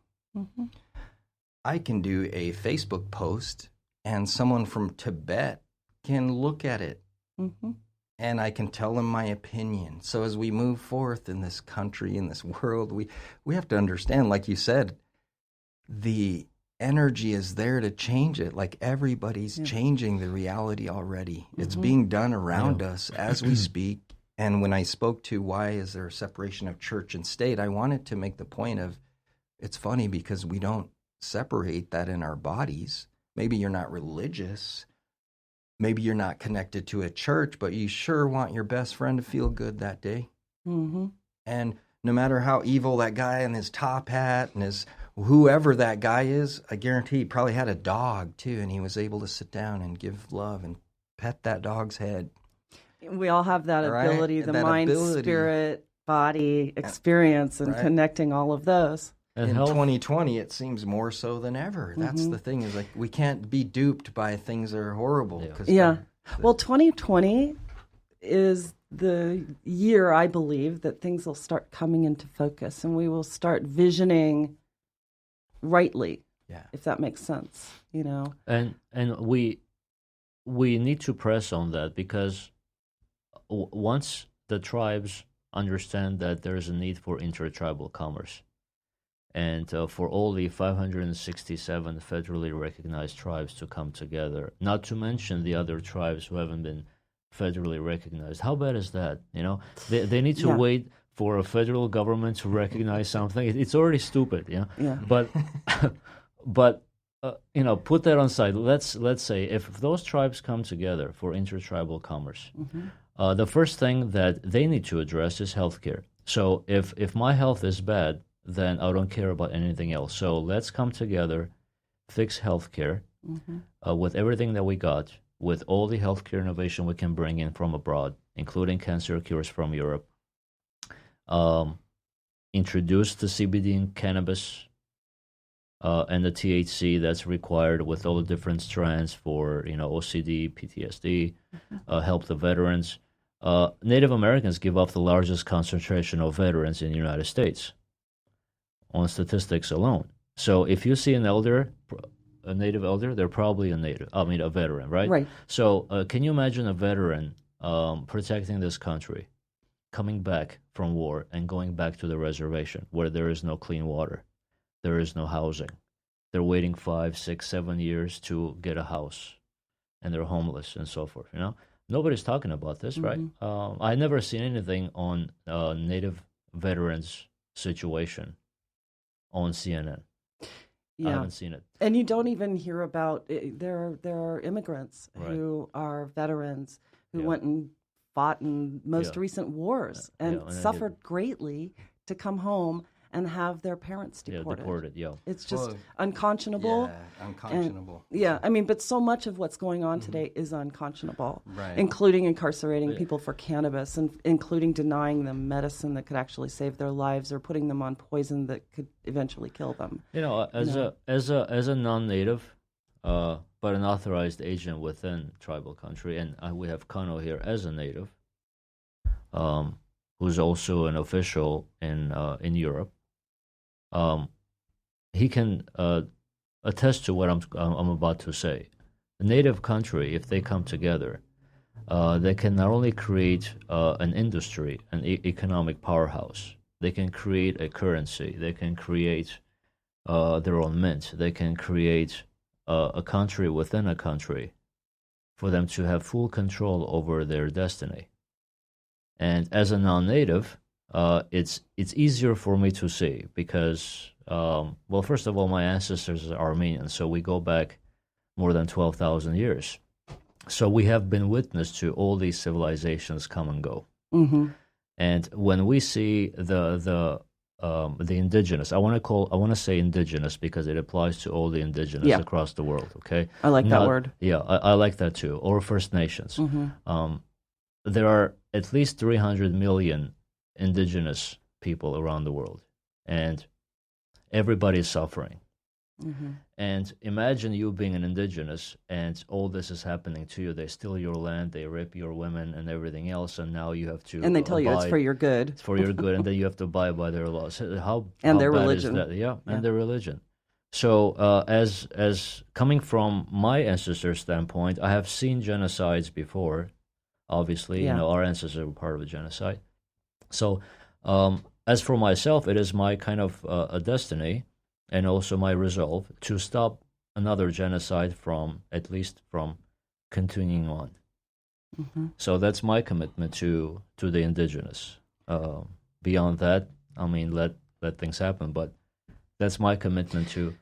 I can do a Facebook post, and someone from Tibet can look at it, and I can tell them my opinion. So as we move forth in this country, in this world, we have to understand, like you said, the energy is there to change it. Like everybody's changing the reality already. It's being done around us as we speak. And when I spoke to why is there a separation of church and state, I wanted to make the point of it's funny because we don't separate that in our bodies. Maybe you're not religious. Maybe you're not connected to a church, but you sure want your best friend to feel good that day. Mm-hmm. And no matter how evil that guy in his top hat and his whoever that guy is, I guarantee he probably had a dog too, and he was able to sit down and give love and pet that dog's head. We all have that Right? ability, the That mind, ability. spirit, body experience, and Right. connecting all of those. And In health, 2020, it seems more so than ever. That's the thing, is like we can't be duped by things that are horrible. Yeah. 'Cause Yeah. Well, 2020 is the year, I believe, that things will start coming into focus and we will start visioning rightly, Yeah. if that makes sense, you know? and we need to press on that, because once the tribes understand that there is a need for intertribal commerce, and for all the 567 federally recognized tribes to come together, not to mention the other tribes who haven't been federally recognized. How bad is that? You know, they need to Yeah. wait for a federal government to recognize something. It's already stupid, you know. Yeah. But but you know, put that on side. Let's say if those tribes come together for intertribal commerce, the first thing that they need to address is healthcare. So if my health is bad, then I don't care about anything else. So let's come together, fix healthcare with everything that we got, with all the healthcare innovation we can bring in from abroad, including cancer cures from Europe. Introduce the CBD and cannabis and the THC that's required with all the different strands for, you know, OCD, PTSD, help the veterans. Native Americans give off the largest concentration of veterans in the United States on statistics alone. So if you see an elder, a native elder, they're probably a veteran, right? Right. So can you imagine a veteran protecting this country, coming back from war and going back to the reservation where there is no clean water, there is no housing. They're waiting 5, 6, 7 years to get a house, and they're homeless and so forth. You know, nobody's talking about this, right? I never seen anything on Native veterans' situation on CNN. I Yeah. haven't seen it. And you don't even hear about there are immigrants Right. who are veterans who Yeah. went and fought in most Yeah. recent wars and and then suffered greatly to come home and have their parents Yeah, deported. deported. Yeah. It's just Well, unconscionable. Yeah, unconscionable. Yeah, I mean, but so much of what's going on today is unconscionable, Right. including incarcerating people for cannabis and including denying them medicine that could actually save their lives or putting them on poison that could eventually kill them. You know, as a non-native, but an authorized agent within tribal country, and we have Cano here as a native, who's also an official in Europe. He can attest to what I'm about to say. A native country, if they come together, they can not only create an industry, an economic powerhouse. They can create a currency. They can create their own mint. They can create a country within a country for them to have full control over their destiny. And as a non-native, it's easier for me to see because, well, first of all, my ancestors are Armenian, so we go back more than 12,000 years. So we have been witness to all these civilizations come and go. Mm-hmm. And when we see the indigenous, I want to say indigenous because it applies to all the indigenous across the world. Okay, I like that word. Yeah, I like that too. Or First Nations. There are at least 300 million indigenous people around the world, and everybody's suffering. And imagine you being an indigenous, and all this is happening to you. They steal your land, they rape your women, and everything else, and now you have to. And they tell you it's for your good. It's for your good, and then you have to abide by their laws. How their bad religion. Is that? Yeah, and their religion. So, as coming from my ancestors' standpoint, I have seen genocides before. Obviously, you know, our ancestors were part of a genocide. So, as for myself, it is my kind of a destiny, and also my resolve to stop another genocide from continuing on. So that's my commitment to the indigenous. Beyond that, I mean, let things happen, but that's my commitment to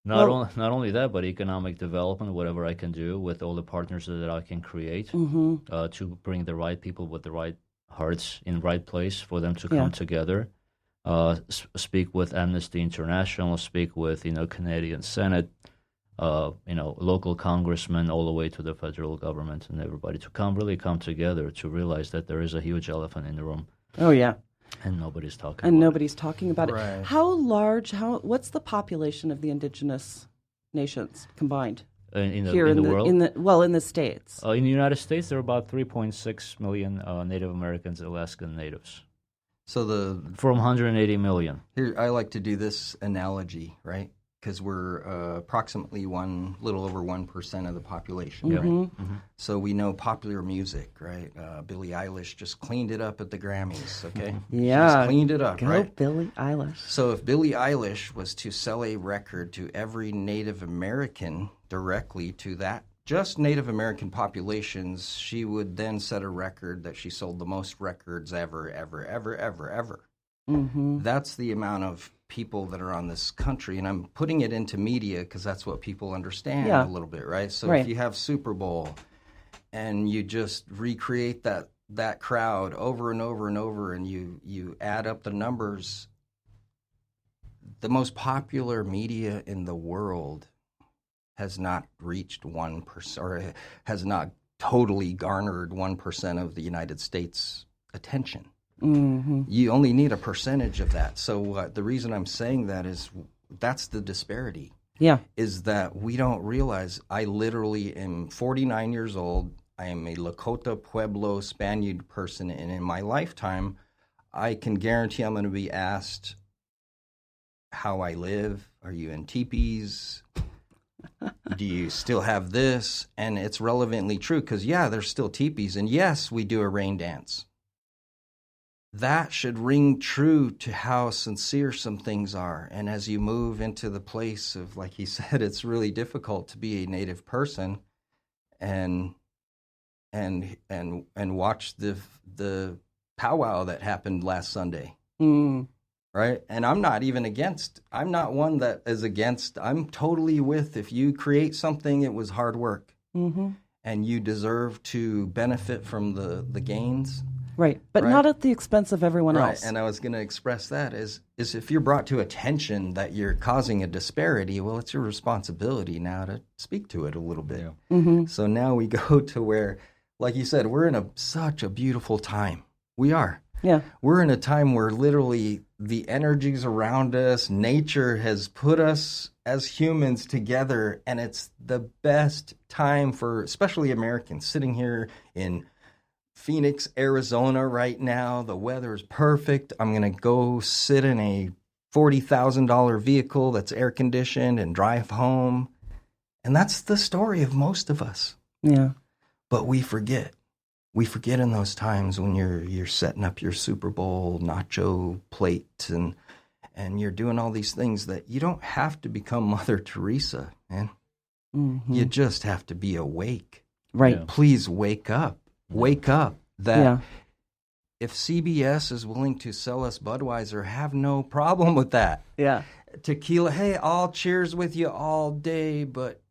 not only that, but economic development, whatever I can do with all the partners that I can create to bring the right people with the right hearts in the right place for them to come together. Speak with Amnesty International, speak with Canadian Senate, local congressmen, all the way to the federal government and everybody to really come together to realize that there is a huge elephant in the room. Oh yeah, and nobody's talking. About it. Right. How large? What's the population of the indigenous nations combined in here the world? In the States. In the United States, there are about 3.6 million Native Americans, Alaskan natives. So from 180 million. Here, I like to do this analogy, right? Because we're approximately little over 1% of the population, right? Mm-hmm. So we know popular music, right? Billie Eilish just cleaned it up at the Grammys, okay? Yeah. Just cleaned it up, Go right? Billie Eilish. So if Billie Eilish was to sell a record to every Native American directly to that, just Native American populations, she would then set a record that she sold the most records ever. Mm-hmm. That's the amount of people that are on this country, and I'm putting it into media because that's what people understand a little bit, right? So if you have Super Bowl and you just recreate that crowd over and over and over, and you add up the numbers, the most popular media in the world has not reached 1%, or has not totally garnered 1% of the United States' attention. Mm-hmm. You only need a percentage of that. So the reason I'm saying that is that's the disparity. Yeah. Is that we don't realize I literally am 49 years old. I am a Lakota Pueblo Spaniard person, and in my lifetime, I can guarantee I'm going to be asked how I live. Are you in teepees? Do you still have this? And it's relevantly true because, there's still teepees. And yes, we do a rain dance. That should ring true to how sincere some things are. And as you move into the place of, like he said, it's really difficult to be a Native person and watch the powwow that happened last Sunday. Mm. Right? And I'm not one that is against, I'm totally with, if you create something, it was hard work. Mm-hmm. And you deserve to benefit from the gains. Right, but not at the expense of everyone else. And I was going to express that is if you're brought to attention that you're causing a disparity, well, it's your responsibility now to speak to it a little bit. Yeah. Mm-hmm. So now we go to where, like you said, we're in such a beautiful time. We are. Yeah. We're in a time where literally the energies around us, nature has put us as humans together, and it's the best time for especially Americans sitting here in Phoenix, Arizona right now. The weather is perfect. I'm going to go sit in a $40,000 vehicle that's air conditioned and drive home. And that's the story of most of us. Yeah. But we forget. We forget in those times when you're setting up your Super Bowl nacho plate and you're doing all these things that you don't have to become Mother Teresa, man. Mm-hmm. You just have to be awake. Right. Yeah. Please wake up. Wake up. That if CBS is willing to sell us Budweiser, have no problem with that. Yeah. Tequila, hey, I'll cheers with you all day, but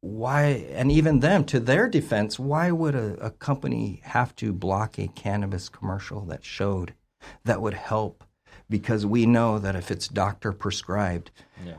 why? And even them, to their defense, why would a company have to block a cannabis commercial that would help? Because we know that if it's doctor prescribed,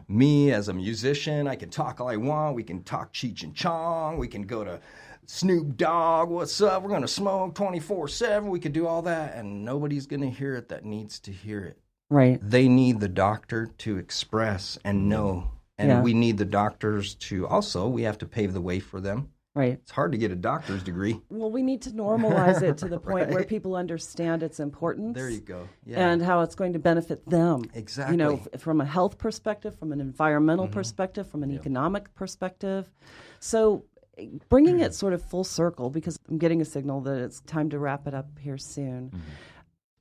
me as a musician, I can talk all I want. We can talk Cheech and Chong. We can go to Snoop Dogg, what's up? We're going to smoke 24/7. We could do all that, and nobody's going to hear it that needs to hear it. Right. They need the doctor to express and know. And we need the doctors to also, we have to pave the way for them. Right. It's hard to get a doctor's degree. Well, we need to normalize it to the point where people understand its importance. There you go. Yeah. And how it's going to benefit them. Exactly. From a health perspective, from an environmental perspective, from an economic perspective. So bringing it sort of full circle, because I'm getting a signal that it's time to wrap it up here soon. Mm-hmm.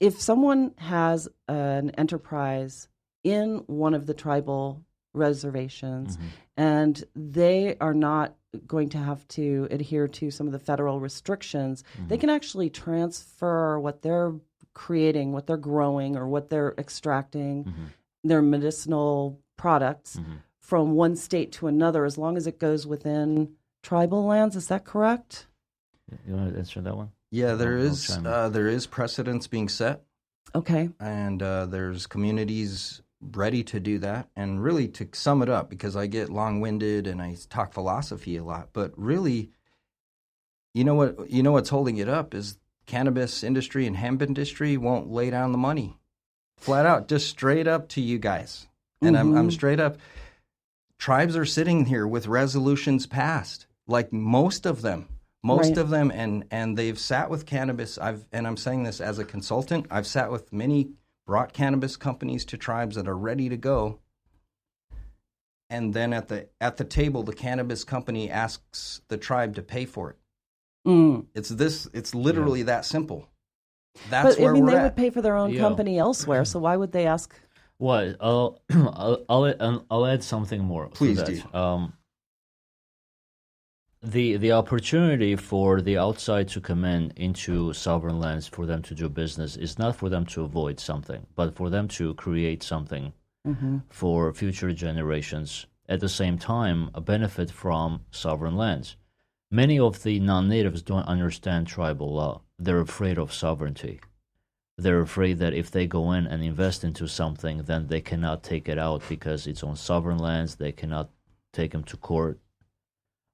If someone has an enterprise in one of the tribal reservations and they are not going to have to adhere to some of the federal restrictions, they can actually transfer what they're creating, what they're growing, or what they're extracting, their medicinal products from one state to another as long as it goes within tribal lands. Is that correct? You want to answer that one? Yeah, there is precedence being set. Okay. And there's communities ready to do that. And really, to sum it up, because I get long-winded and I talk philosophy a lot, but really, you know what's holding it up is cannabis industry and hemp industry won't lay down the money, flat out, just straight up to you guys. And I'm straight up. Tribes are sitting here with resolutions passed, like most of them. And they've sat with cannabis. I'm saying this as a consultant. I've sat with brought cannabis companies to tribes that are ready to go. And then at the table, the cannabis company asks the tribe to pay for it. It's literally that simple. That's where we're at. They would pay for their own company elsewhere, so why would they ask? Well, I'll add something more. Please to do. That. The opportunity for the outside to come into sovereign lands for them to do business is not for them to avoid something, but for them to create something for future generations. At the same time, a benefit from sovereign lands. Many of the non-natives don't understand tribal law. They're afraid of sovereignty. They're afraid that if they go in and invest into something, then they cannot take it out because it's on sovereign lands. They cannot take them to court.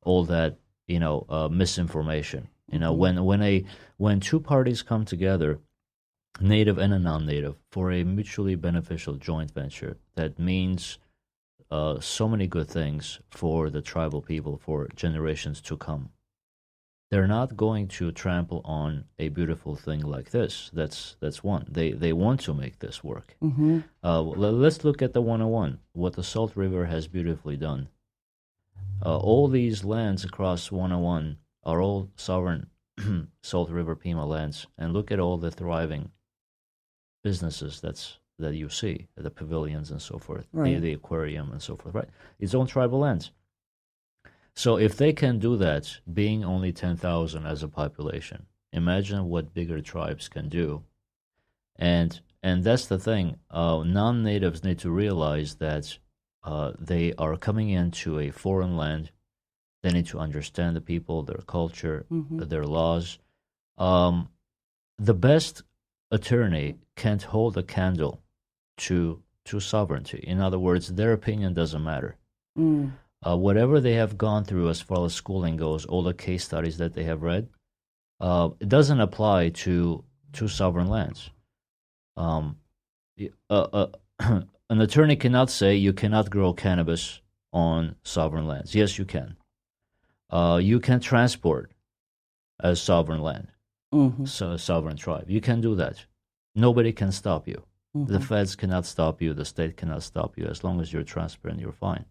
All that, misinformation. When two parties come together, native and a non-native, for a mutually beneficial joint venture, that means so many good things for the tribal people for generations to come. They're not going to trample on a beautiful thing like this. That's one. They want to make this work. Let's look at the 101, what the Salt River has beautifully done. All these lands across 101 are all sovereign Salt River Pima lands, and look at all the thriving businesses that you see, the pavilions and so forth, the aquarium and so forth, right? It's on tribal lands. So if they can do that, being only 10,000 as a population, imagine what bigger tribes can do. And that's the thing. Non-natives need to realize that they are coming into a foreign land. They need to understand the people, their culture, their laws. The best attorney can't hold a candle to sovereignty. In other words, their opinion doesn't matter. Whatever they have gone through as far as schooling goes, all the case studies that they have read, it doesn't apply to sovereign lands. An attorney cannot say you cannot grow cannabis on sovereign lands. Yes, you can. You can transport as sovereign land, so a sovereign tribe. You can do that. Nobody can stop you. The feds cannot stop you. The state cannot stop you. As long as you're transparent, you're fine.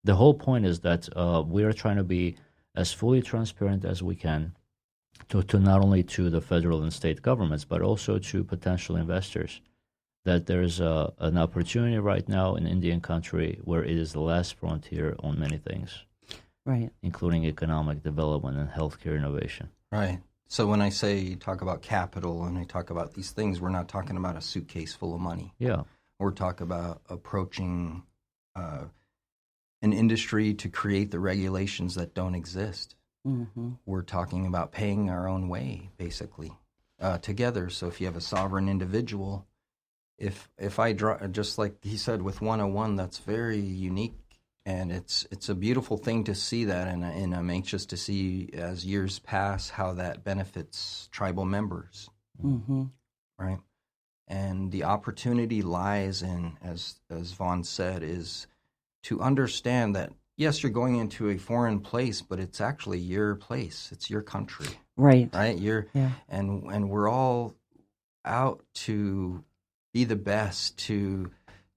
The whole point is that we are trying to be as fully transparent as we can to not only to the federal and state governments, but also to potential investors. That there's an opportunity right now in Indian country where it is the last frontier on many things, right, including economic development and healthcare innovation. Right. So when I talk about capital and I talk about these things, we're not talking about a suitcase full of money. Yeah. We're talking about approaching an industry to create the regulations that don't exist. We're talking about paying our own way, basically, together. So if you have a sovereign individual, if I draw, just like he said with 101, that's very unique, and it's a beautiful thing to see that, and I'm anxious to see as years pass how that benefits tribal members, right? And the opportunity lies in, as Vahan said, is to understand that yes, you're going into a foreign place, but it's actually your place, it's your country, right? And we're all out to be the best, to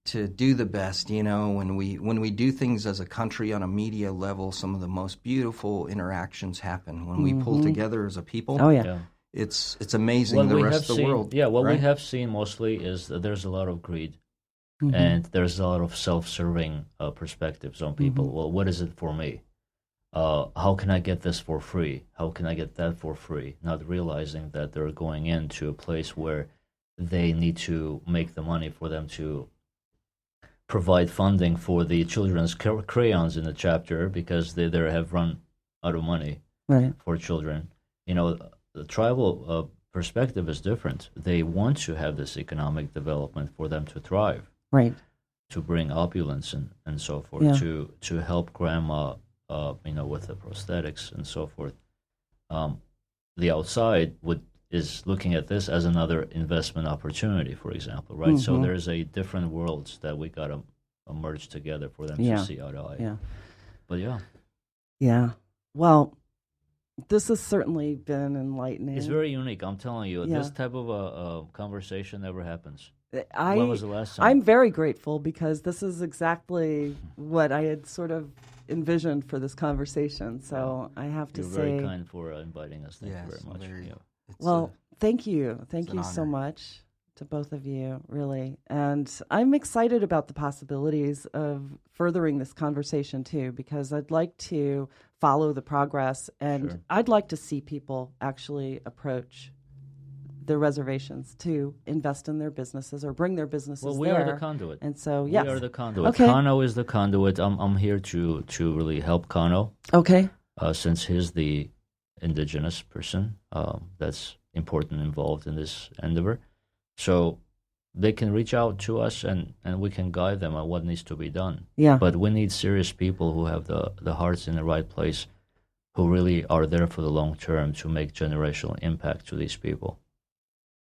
do the best. When we do things as a country on a media level, some of the most beautiful interactions happen when we pull together as a people. Oh yeah. It's amazing. The rest of the world. Yeah, what right? we have seen mostly is that there's a lot of greed, and there's a lot of self-serving perspectives on people. Well, what is it for me? How can I get this for free? How can I get that for free? Not realizing that they're going into a place where they need to make the money for them to provide funding for the children's crayons in the chapter because they have run out of money for children. The tribal perspective is different. They want to have this economic development for them to thrive, right? To bring opulence and so forth, to help grandma, with the prosthetics and so forth. The outside is looking at this as another investment opportunity, for example, right? Mm-hmm. So there's a different worlds that we got to merge together for them to see eye to eye. Yeah. But yeah. Well, this has certainly been enlightening. It's very unique. I'm telling you, this type of a conversation never happens. When was the last time? I'm very grateful because this is exactly what I had sort of envisioned for this conversation. So I have to say, you're very kind for inviting us. Thank you very much. Thank you. Thank you so much to both of you, really. And I'm excited about the possibilities of furthering this conversation too, because I'd like to follow the progress, and I'd like to see people actually approach their reservations to invest in their businesses or bring their businesses there. Well, we are the conduit. And so, we are the conduit. Okay. Cano is the conduit. I'm here to really help Cano. Okay. Since he's the indigenous person that's important involved in this endeavor. So they can reach out to us and we can guide them on what needs to be done. Yeah. But we need serious people who have the hearts in the right place, who really are there for the long term to make generational impact to these people.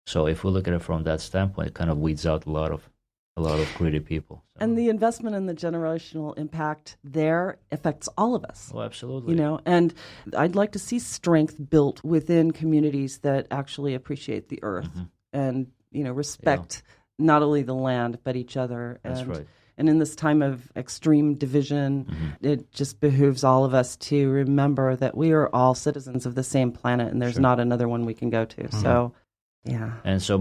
So if we look at it from that standpoint, it kind of weeds out a lot of greedy people. So. And the investment in the generational impact there affects all of us. Oh, absolutely. And I'd like to see strength built within communities that actually appreciate the earth and, respect not only the land, but each other. That's right. And in this time of extreme division, it just behooves all of us to remember that we are all citizens of the same planet, and there's not another one we can go to. So, yeah. And so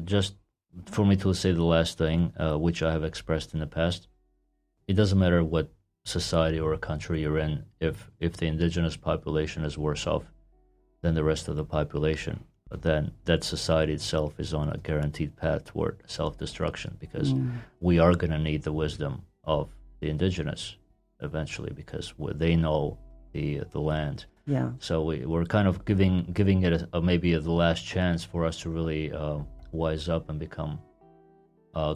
just for me to say the last thing, which I have expressed in the past, it doesn't matter what society or a country you're in, if the indigenous population is worse off than the rest of the population, then that society itself is on a guaranteed path toward self-destruction, because we are going to need the wisdom of the indigenous eventually, because they know the land. Yeah. So we're kind of giving it maybe the last chance for us to really wise up and become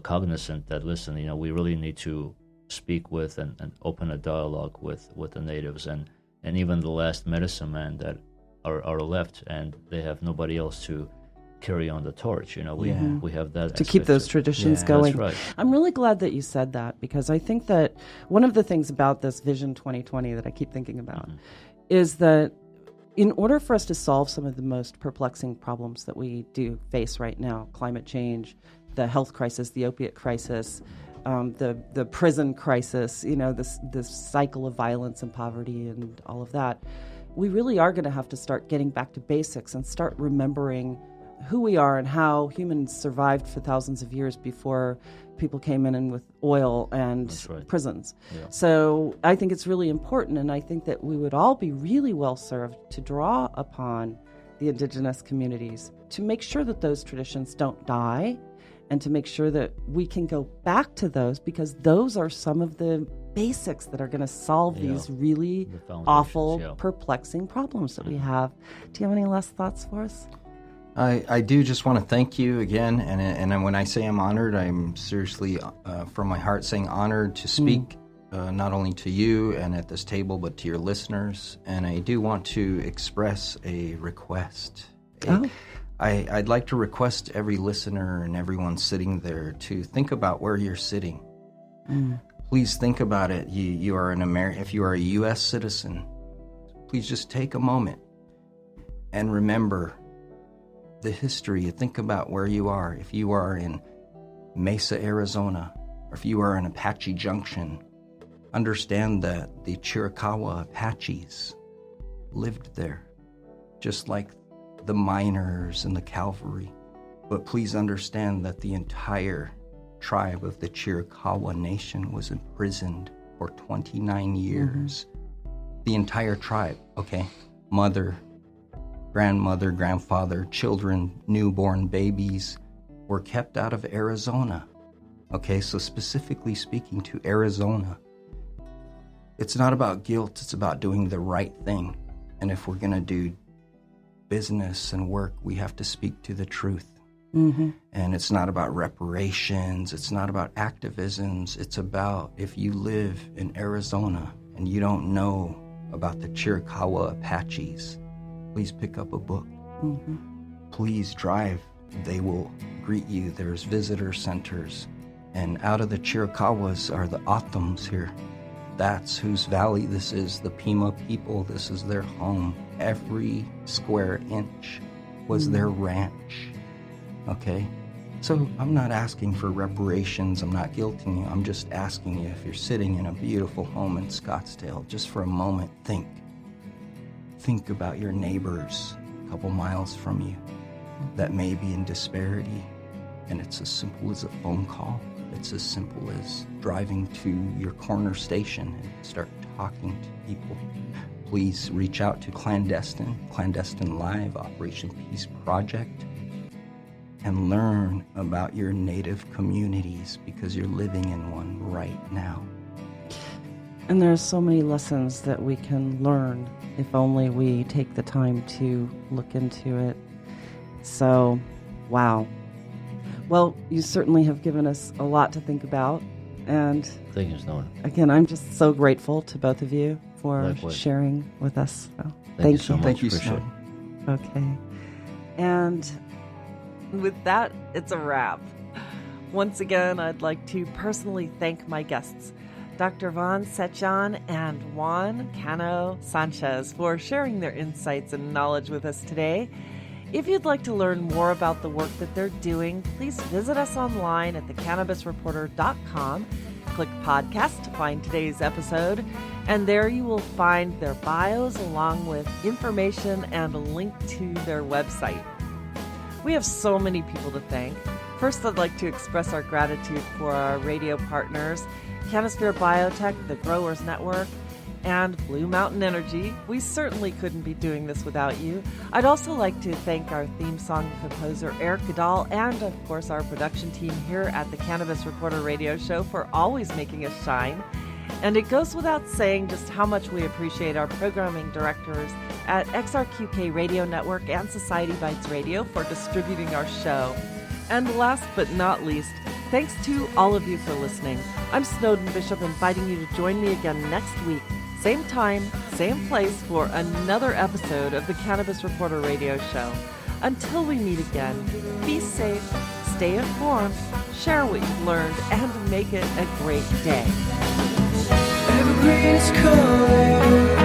cognizant that, listen, we really need to speak with and open a dialogue with the natives and even the last medicine man that are left, and they have nobody else to carry on the torch. We have that to keep those traditions going. That's right. I'm really glad that you said that, because I think that one of the things about this Vision 2020 that I keep thinking about is that in order for us to solve some of the most perplexing problems that we do face right now, climate change, the health crisis, the opiate crisis, the prison crisis, this cycle of violence and poverty and all of that, we really are going to have to start getting back to basics and start remembering who we are and how humans survived for thousands of years before people came in with oil and prisons. Yeah. So I think it's really important, and I think that we would all be really well served to draw upon the indigenous communities to make sure that those traditions don't die, and to make sure that we can go back to those, because those are some of the basics that are going to solve these really awful, perplexing problems that we have. Do you have any last thoughts for us? I do just want to thank you again, and when I say I'm honored, I'm seriously, from my heart, saying honored to speak not only to you and at this table, but to your listeners. And I do want to express a request. I'd like to request every listener and everyone sitting there to think about where you're sitting. Please think about it. You are if you are a U.S. citizen, please just take a moment and remember the history. Think about where you are. If you are in Mesa, Arizona, or if you are in Apache Junction, understand that the Chiricahua Apaches lived there, just like the miners and the cavalry. But please understand that the entire tribe of the Chiricahua Nation was imprisoned for 29 years. The entire tribe, okay? Mother, grandmother, grandfather, children, newborn babies were kept out of Arizona Okay, so specifically speaking to Arizona, it's not about guilt, it's about doing the right thing. And if we're going to do business and work, we have to speak to the truth. Mm-hmm. And it's not about reparations, it's not about activisms, it's about if you live in Arizona and you don't know about the Chiricahua Apaches, please pick up a book. Mm-hmm. Please drive. They will greet you. There's visitor centers. And out of the Chiricahuas are the Othams here. That's whose valley this is, the Pima people. This is their home. Every square inch was their ranch. Okay? So I'm not asking for reparations. I'm not guilting you. I'm just asking you, if you're sitting in a beautiful home in Scottsdale, just for a moment, think. Think about your neighbors a couple miles from you that may be in disparity. And it's as simple as a phone call. It's as simple as driving to your corner station and start talking to people. Please reach out to Clandestine Live, Operation Peace Project, and learn about your native communities because you're living in one right now. And there's so many lessons that we can learn if only we take the time to look into it. So, wow. Well, you certainly have given us a lot to think about. And Thank you, Snowden. Again, I'm just so grateful to both of you for Likewise. sharing with us. So, Thank you so much. Thank you, Appreciate it. Snowden. Okay. And with that, it's a wrap. Once again, I'd like to personally thank my guests, Dr. Vahan Setyan and Juan Cano Sanchez, for sharing their insights and knowledge with us today. If you'd like to learn more about the work that they're doing, please visit us online at CannabisRadio.com. Click podcast to find today's episode, and there you will find their bios along with information and a link to their website. We have so many people to thank. First, I'd like to express our gratitude for our radio partners, Canosphere Biotech, the Growers Network, and Blue Mountain Energy. We certainly couldn't be doing this without you. I'd also like to thank our theme song composer, Eric Goodall, and of course our production team here at the Cannabis Reporter Radio Show for always making us shine. And it goes without saying just how much we appreciate our programming directors at XRQK Radio Network and Society Bites Radio for distributing our show. And last but not least, thanks to all of you for listening. I'm Snowden Bishop, inviting you to join me again next week. Same time, same place for another episode of the Cannabis Reporter Radio Show. Until we meet again, be safe, stay informed, share what you've learned, and make it a great day. Evergreen is calling.